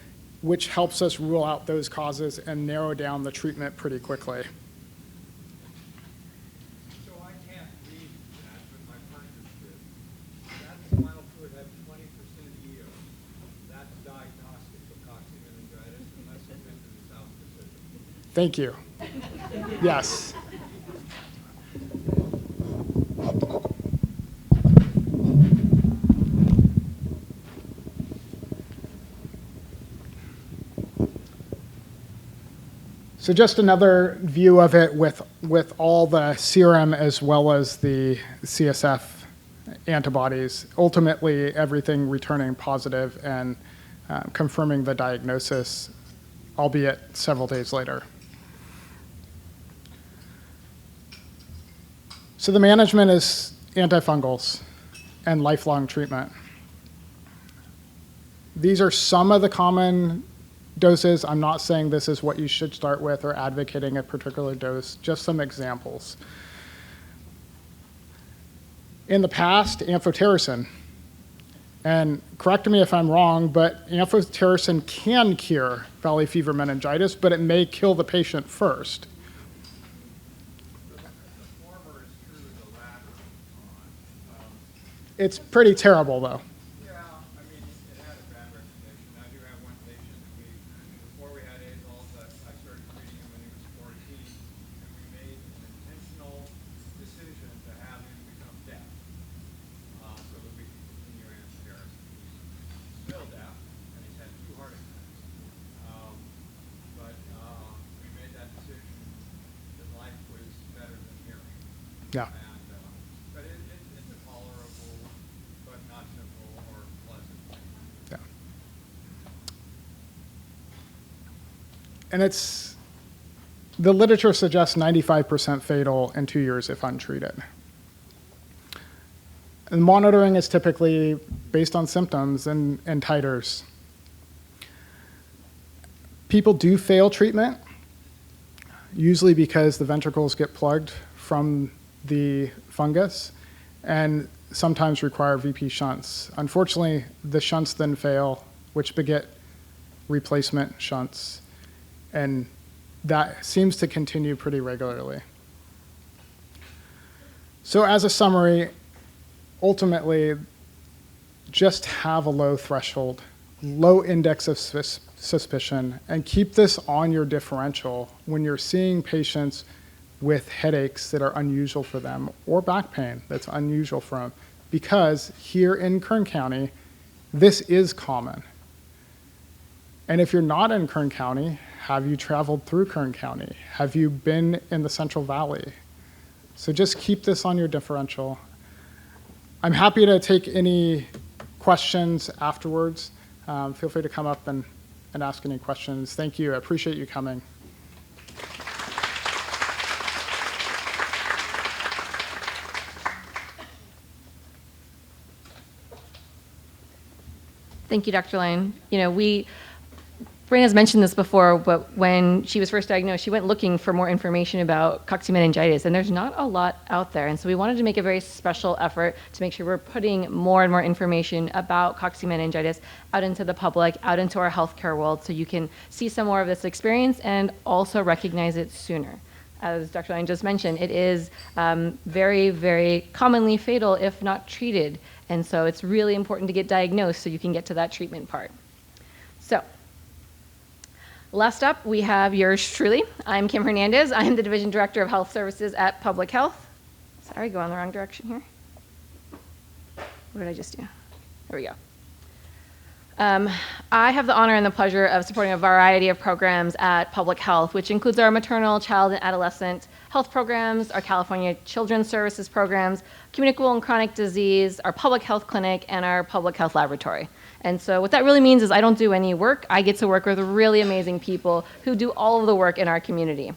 which helps us rule out those causes and narrow down the treatment pretty quickly. So I can't read that, but my practice did. That spinal fluid had 20% EO. That's diagnostic of coccidioidomycosis unless you've been to the South Pacific. Thank you. Yes. So just another view of it with all the serum as well as the CSF antibodies, ultimately everything returning positive and confirming the diagnosis, albeit several days later. So the management is antifungals and lifelong treatment. These are some of the common doses. I'm not saying this is what you should start with or advocating a particular dose, just some examples. In the past, amphotericin, and correct me if I'm wrong, but amphotericin can cure valley fever meningitis, but it may kill the patient first. The former is true, the latter is not. It's pretty terrible, though. Yeah, I mean, it had a bad reputation. I do have one patient before we had azoles, I started treating him when he was 14, and we made an intentional decision to have him become deaf, so that we could continue amphotericin. He's still deaf, and he's had 2 heart attacks. But we made that decision that life was better than hearing. Yeah. But it's a tolerable, but not simple or pleasant thing. Yeah. And the literature suggests 95% fatal in 2 years if untreated. And monitoring is typically based on symptoms and titers. People do fail treatment, usually because the ventricles get plugged from the fungus and sometimes require VP shunts. Unfortunately, the shunts then fail, which beget replacement shunts, and that seems to continue pretty regularly. So as a summary, ultimately, just have a low threshold, low index of suspicion, and keep this on your differential when you're seeing patients with headaches that are unusual for them or back pain that's unusual for them, because here in Kern County, this is common. And if you're not in Kern County, have you traveled through Kern County? Have you been in the Central Valley? So just keep this on your differential. I'm happy to take any questions afterwards, feel free to come up and ask any questions. Thank you. I appreciate you coming. Thank you, Dr. Lane. Brenna's mentioned this before, but when she was first diagnosed, she went looking for more information about coccidioidomycosis, and there's not a lot out there. And so we wanted to make a very special effort to make sure we're putting more and more information about coccidioidomycosis out into the public, out into our healthcare world, so you can see some more of this experience and also recognize it sooner. As Dr. Lane just mentioned, it is very, very commonly fatal if not treated. And so it's really important to get diagnosed so you can get to that treatment part. So, last up, we have yours truly. I'm Kim Hernandez. I'm the Division Director of Health Services at Public Health. Sorry, going the wrong direction here. What did I just do? There we go. I have the honor and the pleasure of supporting a variety of programs at Public Health, which includes our maternal, child, and adolescent health programs, our California Children's Services programs, communicable and chronic disease, our public health clinic, and our public health laboratory. And so what that really means is I don't do any work. I get to work with really amazing people who do all of the work in our community.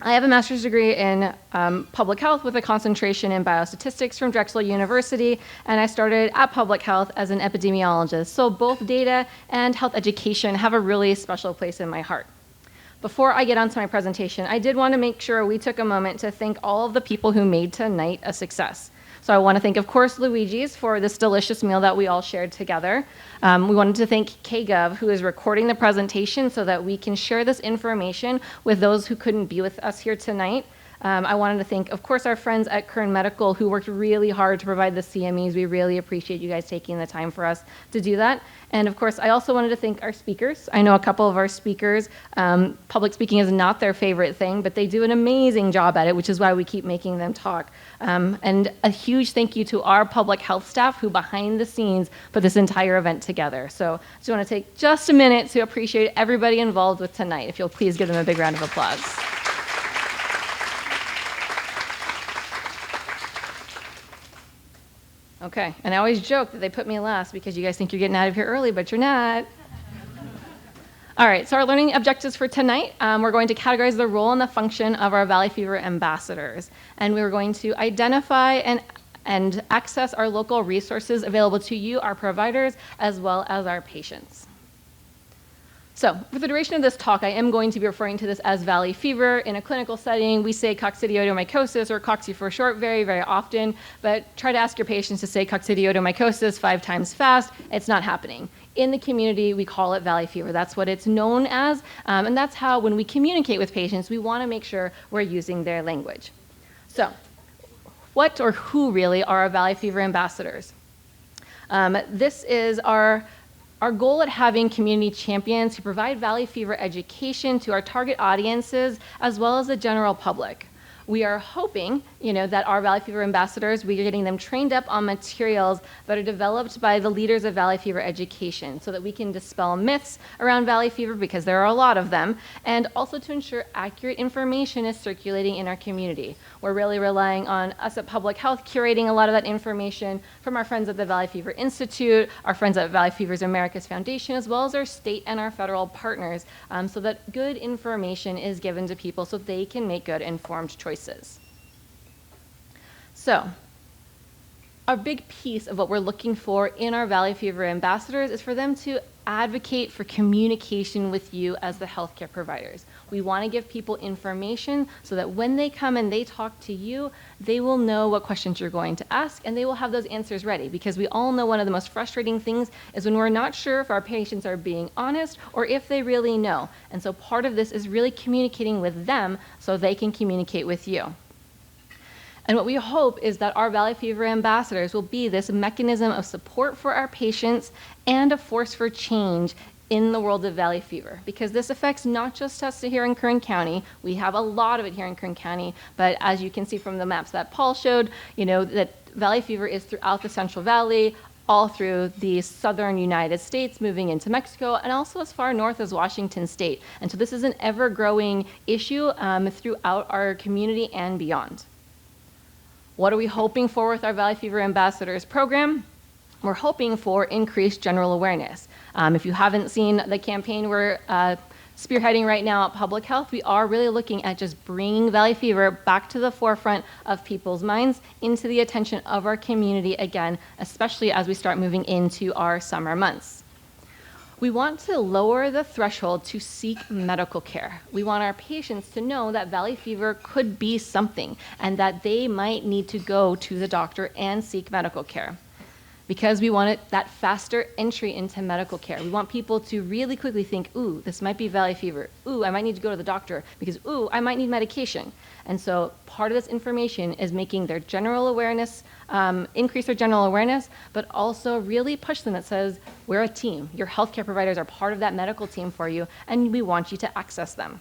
I have a master's degree in public health with a concentration in biostatistics from Drexel University, and I started at Public Health as an epidemiologist. So both data and health education have a really special place in my heart. Before I get onto my presentation, I did want to make sure we took a moment to thank all of the people who made tonight a success. So I want to thank, of course, Luigi's for this delicious meal that we all shared together. We wanted to thank KGov, who is recording the presentation so that we can share this information with those who couldn't be with us here tonight. I wanted to thank, of course, our friends at Kern Medical who worked really hard to provide the CMEs. We really appreciate you guys taking the time for us to do that. And of course, I also wanted to thank our speakers. I know a couple of our speakers, public speaking is not their favorite thing, but they do an amazing job at it, which is why we keep making them talk. And a huge thank you to our public health staff who behind the scenes put this entire event together. So I just want to take just a minute to appreciate everybody involved with tonight. If you'll please give them a big round of applause. Okay, and I always joke that they put me last because you guys think you're getting out of here early, but you're not. All right, so our learning objectives for tonight, we're going to categorize the role and the function of our Valley Fever ambassadors. And we're going to identify and access our local resources available to you, our providers, as well as our patients. So for the duration of this talk, I am going to be referring to this as valley fever. In a clinical setting, we say coccidioidomycosis, or cocci for short, very, very often, but try to ask your patients to say coccidioidomycosis 5 times fast. It's not happening. In the community, we call it valley fever. That's what it's known as, and that's how, when we communicate with patients, we want to make sure we're using their language. So what or who really are our valley fever ambassadors? This is our goal at having community champions who provide valley fever education to our target audiences as well as the general public. We are hoping, that our Valley Fever ambassadors, we are getting them trained up on materials that are developed by the leaders of Valley Fever education so that we can dispel myths around Valley Fever, because there are a lot of them, and also to ensure accurate information is circulating in our community. We're really relying on us at Public Health curating a lot of that information from our friends at the Valley Fever Institute, our friends at Valley Fever's Americas Foundation, as well as our state and our federal partners, so that good information is given to people so they can make good informed choices. So, a big piece of what we're looking for in our Valley Fever ambassadors is for them to advocate for communication with you as the healthcare providers. We want to give people information so that when they come and they talk to you, they will know what questions you're going to ask and they will have those answers ready, because we all know one of the most frustrating things is when we're not sure if our patients are being honest or if they really know. And so part of this is really communicating with them so they can communicate with you. And what we hope is that our Valley Fever ambassadors will be this mechanism of support for our patients and a force for change in the world of Valley Fever, because this affects not just us here in Kern County. We have a lot of it here in Kern County, but as you can see from the maps that Paul showed, that Valley Fever is throughout the Central Valley, all through the southern United States, moving into Mexico, and also as far north as Washington State. And so this is an ever-growing issue throughout our community and beyond. What are we hoping for with our Valley Fever Ambassadors program? We're hoping for increased general awareness. If you haven't seen the campaign we're spearheading right now at Public Health, we are really looking at just bringing valley fever back to the forefront of people's minds, into the attention of our community again, especially as we start moving into our summer months. We want to lower the threshold to seek medical care. We want our patients to know that valley fever could be something and that they might need to go to the doctor and seek medical care, because we want that faster entry into medical care. We want people to really quickly think, ooh, this might be valley fever. Ooh, I might need to go to the doctor because, ooh, I might need medication. And so part of this information is making their general awareness, increase their general awareness, but also really push them that says, we're a team. Your healthcare providers are part of that medical team for you, and we want you to access them.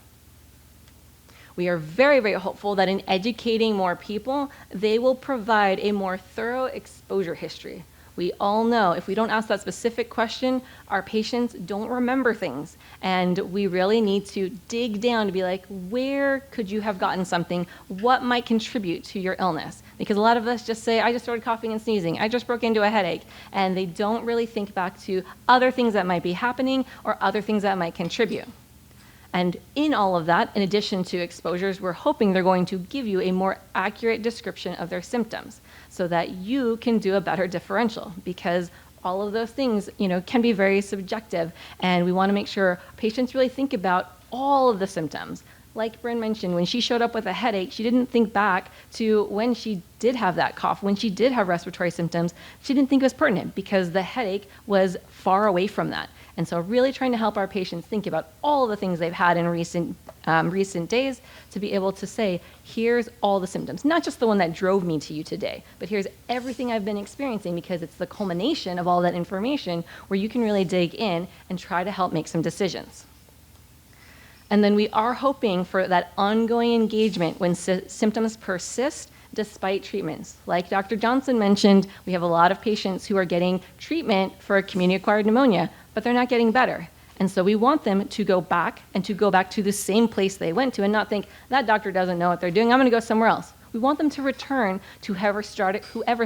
We are very, very hopeful that in educating more people, they will provide a more thorough exposure history. We all know if we don't ask that specific question, our patients don't remember things. And we really need to dig down to be like, where could you have gotten something? What might contribute to your illness? Because a lot of us just say, I just started coughing and sneezing. I just broke into a headache. And they don't really think back to other things that might be happening or other things that might contribute. And in all of that, in addition to exposures, we're hoping they're going to give you a more accurate description of their symptoms so that you can do a better differential, because all of those things, can be very subjective, and we want to make sure patients really think about all of the symptoms. Like Bryn mentioned, when she showed up with a headache, she didn't think back to when she did have that cough, when she did have respiratory symptoms. She didn't think it was pertinent because the headache was far away from that. And so really trying to help our patients think about all of the things they've had in recent days to be able to say, here's all the symptoms, not just the one that drove me to you today, but here's everything I've been experiencing, because it's the culmination of all that information where you can really dig in and try to help make some decisions. And then we are hoping for that ongoing engagement when symptoms persist despite treatments. Like Dr. Johnson mentioned, we have a lot of patients who are getting treatment for community-acquired pneumonia, but they're not getting better. And so we want them to go back to the same place they went to and not think, that doctor doesn't know what they're doing, I'm going to go somewhere else. We want them to return to whoever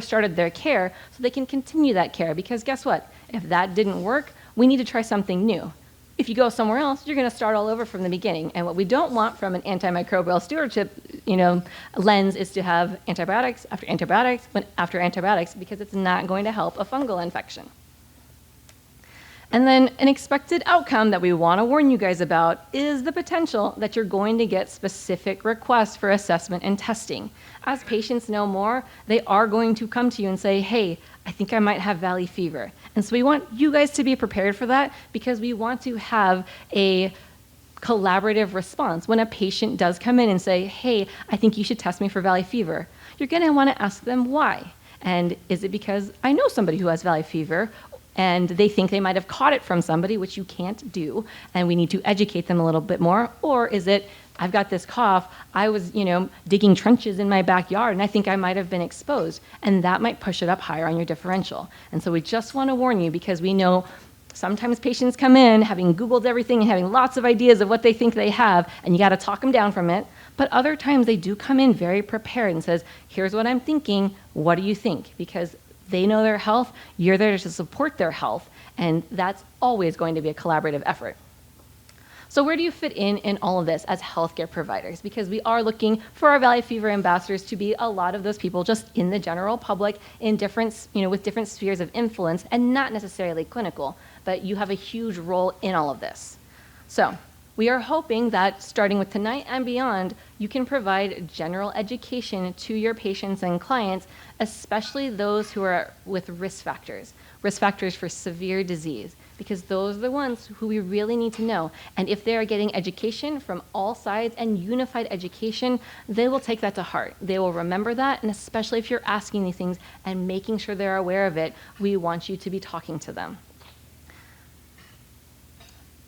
started their care so they can continue that care, because guess what? If that didn't work, we need to try something new. If you go somewhere else, you're going to start all over from the beginning. And what we don't want from an antimicrobial stewardship, lens is to have antibiotics after antibiotics after antibiotics, because it's not going to help a fungal infection. And then an expected outcome that we want to warn you guys about is the potential that you're going to get specific requests for assessment and testing. As patients know more, they are going to come to you and say, hey, I think I might have valley fever. And so we want you guys to be prepared for that, because we want to have a collaborative response. When a patient does come in and say, hey, I think you should test me for valley fever, you're going to want to ask them why. And is it because I know somebody who has valley fever, and they think they might have caught it from somebody, which you can't do, and we need to educate them a little bit more? Or is it, I've got this cough, I was, digging trenches in my backyard, and I think I might have been exposed, and that might push it up higher on your differential. And so we just want to warn you, because we know sometimes patients come in having Googled everything and having lots of ideas of what they think they have, and you got to talk them down from it. But other times they do come in very prepared and says, here's what I'm thinking, what do you think? Because they know their health, you're there to support their health, and that's always going to be a collaborative effort. So where do you fit in all of this as healthcare providers? Because we are looking for our valley fever ambassadors to be a lot of those people just in the general public, in different, with different spheres of influence, and not necessarily clinical, but you have a huge role in all of this. So we are hoping that starting with tonight and beyond, you can provide general education to your patients and clients, especially those who are with risk factors for severe disease, because those are the ones who we really need to know. And if they are getting education from all sides and unified education, they will take that to heart. They will remember that, and especially if you're asking these things and making sure they're aware of it, we want you to be talking to them.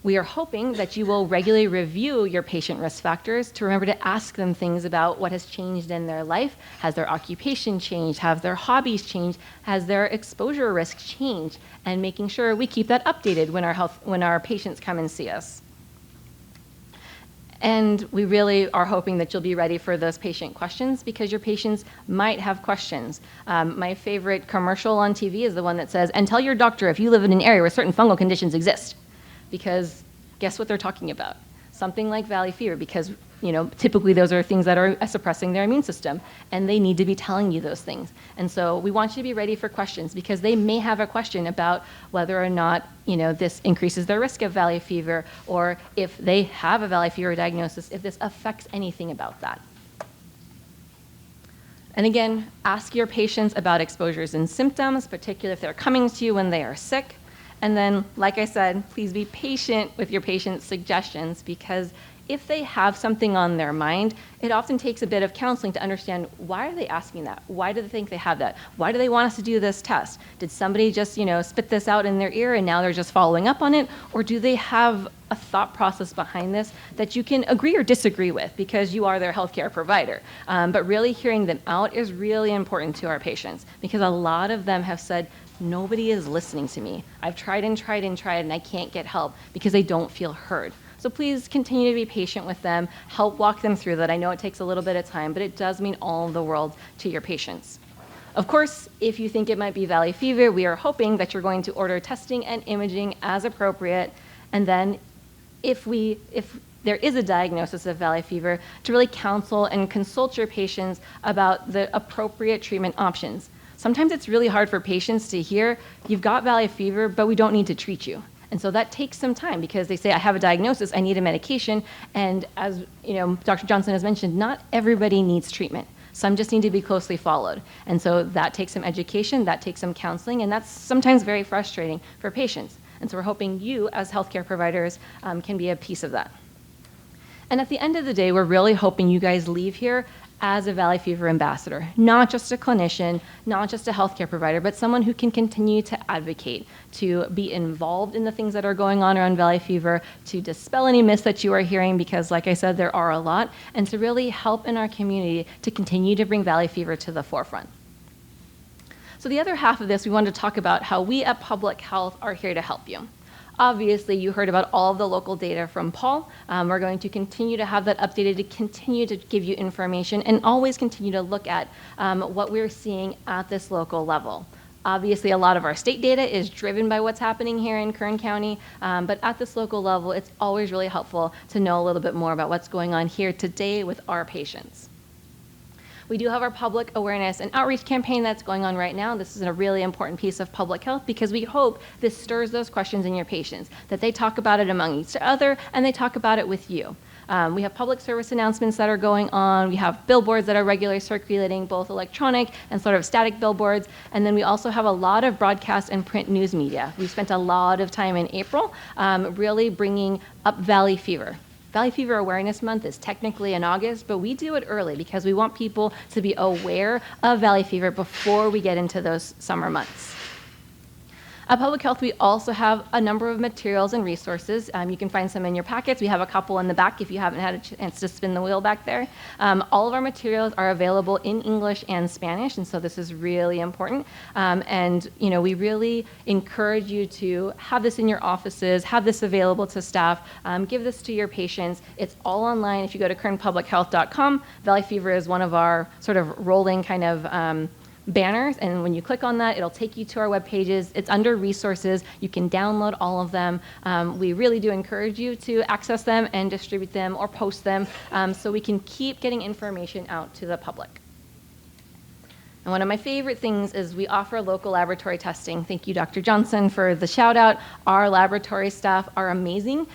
We are hoping that you will regularly review your patient risk factors to remember to ask them things about what has changed in their life. Has their occupation changed? Have their hobbies changed? Has their exposure risk changed? And making sure we keep that updated when our patients come and see us. And we really are hoping that you'll be ready for those patient questions because your patients might have questions. My favorite commercial on TV is the one that says, and tell your doctor if you live in an area where certain fungal conditions exist. Because guess what they're talking about? Something like valley fever, because typically those are things that are suppressing their immune system, and they need to be telling you those things. And so we want you to be ready for questions because they may have a question about whether or not this increases their risk of valley fever, or if they have a valley fever diagnosis, if this affects anything about that. And again, ask your patients about exposures and symptoms, particularly if they're coming to you when they are sick. And then, like I said, please be patient with your patient's suggestions because if they have something on their mind, it often takes a bit of counseling to understand why are they asking that? Why do they think they have that? Why do they want us to do this test? Did somebody just, spit this out in their ear and now they're just following up on it? Or do they have a thought process behind this that you can agree or disagree with because you are their healthcare provider? But really hearing them out is really important to our patients because a lot of them have said, nobody is listening to me. I've tried and tried and tried and I can't get help because they don't feel heard. So please continue to be patient with them, help walk them through that. I know it takes a little bit of time, but it does mean all the world to your patients. Of course, if you think it might be valley fever, we are hoping that you're going to order testing and imaging as appropriate. And then if there is a diagnosis of valley fever, to really counsel and consult your patients about the appropriate treatment options. Sometimes it's really hard for patients to hear, you've got valley fever, but we don't need to treat you. And so that takes some time because they say, I have a diagnosis, I need a medication. And as Dr. Johnson has mentioned, not everybody needs treatment. Some just need to be closely followed. And so that takes some education, that takes some counseling, and that's sometimes very frustrating for patients. And so we're hoping you as healthcare providers can be a piece of that. And at the end of the day, we're really hoping you guys leave here as a valley fever ambassador, not just a clinician, not just a healthcare provider, but someone who can continue to advocate, to be involved in the things that are going on around valley fever, to dispel any myths that you are hearing, because like I said, there are a lot, and to really help in our community to continue to bring valley fever to the forefront. So the other half of this, we wanted to talk about how we at Public Health are here to help you. Obviously, you heard about all of the local data from Paul. We're going to continue to have that updated to continue to give you information and always continue to look at what we're seeing at this local level. Obviously, a lot of our state data is driven by what's happening here in Kern County, but at this local level, it's always really helpful to know a little bit more about what's going on here today with our patients. We do have our public awareness and outreach campaign that's going on right now. This is a really important piece of public health because we hope this stirs those questions in your patients, that they talk about it among each other and they talk about it with you. We have public service announcements that are going on. We have billboards that are regularly circulating, both electronic and sort of static billboards. And then we also have a lot of broadcast and print news media. We spent a lot of time in April really bringing up valley fever. Valley Fever Awareness Month is technically in August, but we do it early because we want people to be aware of valley fever before we get into those summer months. At Public Health, we also have a number of materials and resources. You can find some in your packets. We have a couple in the back if you haven't had a chance to spin the wheel back there. All of our materials are available in English and Spanish, and so this is really important. We really encourage you to have this in your offices, have this available to staff, give this to your patients. It's all online. If you go to kernpublichealth.com, Valley Fever is one of our sort of rolling kind of banners, and when you click on that, it'll take you to our web pages. It's under resources. You can download all of them. We really do encourage you to access them and distribute them or post them so we can keep getting information out to the public. And one of my favorite things is we offer local laboratory testing. Thank you, Dr. Johnson, for the shout out. Our laboratory staff are amazing.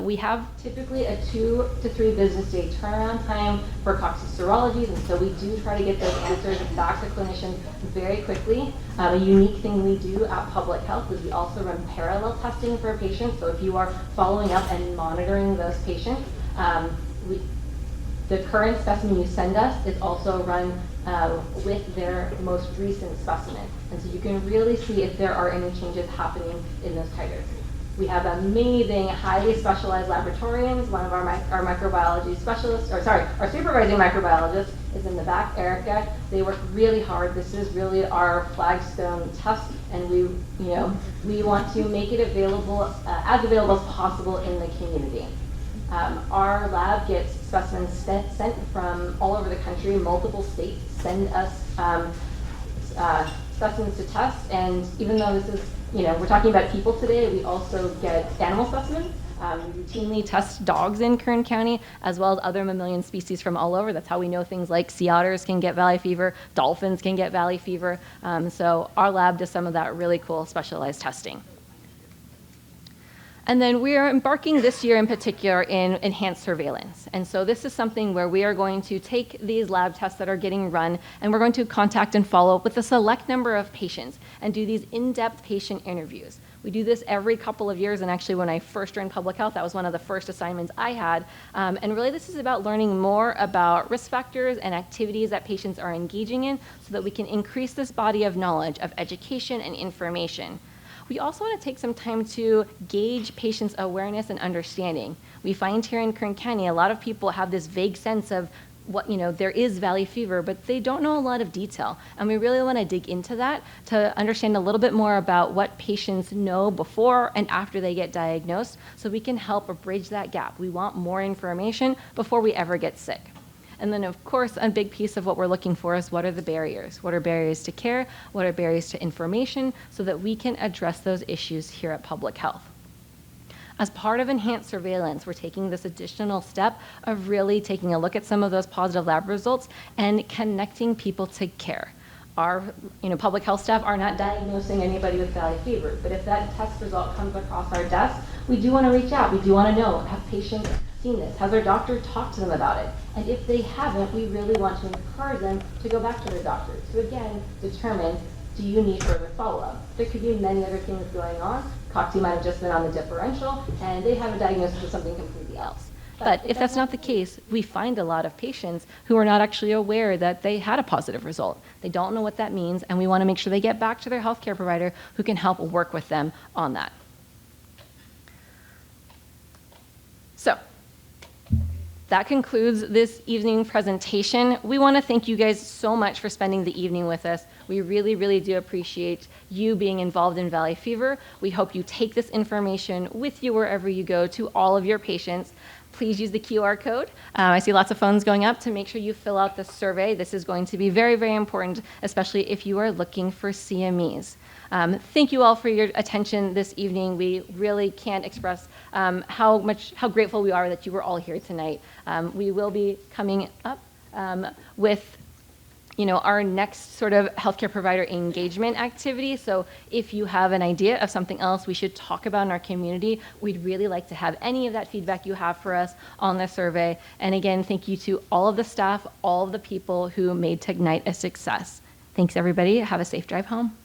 We have typically a 2 to 3 business day turnaround time for coccidioidomycosis, and so we do try to get those answers back to clinicians very quickly. A unique thing we do at Public Health is we also run parallel testing for patients. So if you are following up and monitoring those patients, the current specimen you send us is also run with their most recent specimen. And so you can really see if there are any changes happening in those titers. We have amazing, highly specialized laboratorians. One of our microbiology specialists, our supervising microbiologist is in the back, Erica. They work really hard. This is really our flagstone test, and we want to make it available, as available as possible in the community. Our lab gets specimens sent from all over the country. Multiple states send us specimens to test, and even though this is, we're talking about people today, we also get animal specimens. We routinely test dogs in Kern County, as well as other mammalian species from all over. That's how we know things like sea otters can get valley fever, dolphins can get valley fever. So our lab does some of that really cool specialized testing. And then we are embarking this year in particular in enhanced surveillance. And so this is something where we are going to take these lab tests that are getting run, and we're going to contact and follow up with a select number of patients and do these in-depth patient interviews. We do this every couple of years, and actually when I first joined public health, that was one of the first assignments I had. And really this is about learning more about risk factors and activities that patients are engaging in so that we can increase this body of knowledge, of education and information. We also want to take some time to gauge patients' awareness and understanding. We find here in Kern County, a lot of people have this vague sense of what, there is valley fever, but they don't know a lot of detail. And we really want to dig into that to understand a little bit more about what patients know before and after they get diagnosed, so we can help bridge that gap. We want more information before we ever get sick. And then, of course, a big piece of what we're looking for is what are the barriers? What are barriers to care? What are barriers to information? So that we can address those issues here at Public Health. As part of enhanced surveillance, we're taking this additional step of really taking a look at some of those positive lab results and connecting people to care. Our public health staff are not diagnosing anybody with valley fever, but if that test result comes across our desk, we do want to reach out. We do want to know, have patients seen this? Has their doctor talked to them about it? And if they haven't, we really want to encourage them to go back to their doctor to, again, determine, do you need further follow-up? There could be many other things going on. Cocci might have just been on the differential, and they have a diagnosis of something completely else. But if that's not the case, we find a lot of patients who are not actually aware that they had a positive result. They don't know what that means, and we want to make sure they get back to their healthcare provider who can help work with them on that. So that concludes this evening presentation. We want to thank you guys so much for spending the evening with us. We really, really do appreciate you being involved in valley fever. We hope you take this information with you wherever you go to all of your patients. Please use the QR code. I see lots of phones going up to make sure you fill out the survey. This is going to be very, very important, especially if you are looking for CMEs. Thank you all for your attention this evening. We really can't express how grateful we are that you were all here tonight. We will be coming up with our next sort of healthcare provider engagement activity. So if you have an idea of something else we should talk about in our community, we'd really like to have any of that feedback you have for us on the survey. And again, thank you to all of the staff, all of the people who made tonight a success. Thanks, everybody. Have a safe drive home.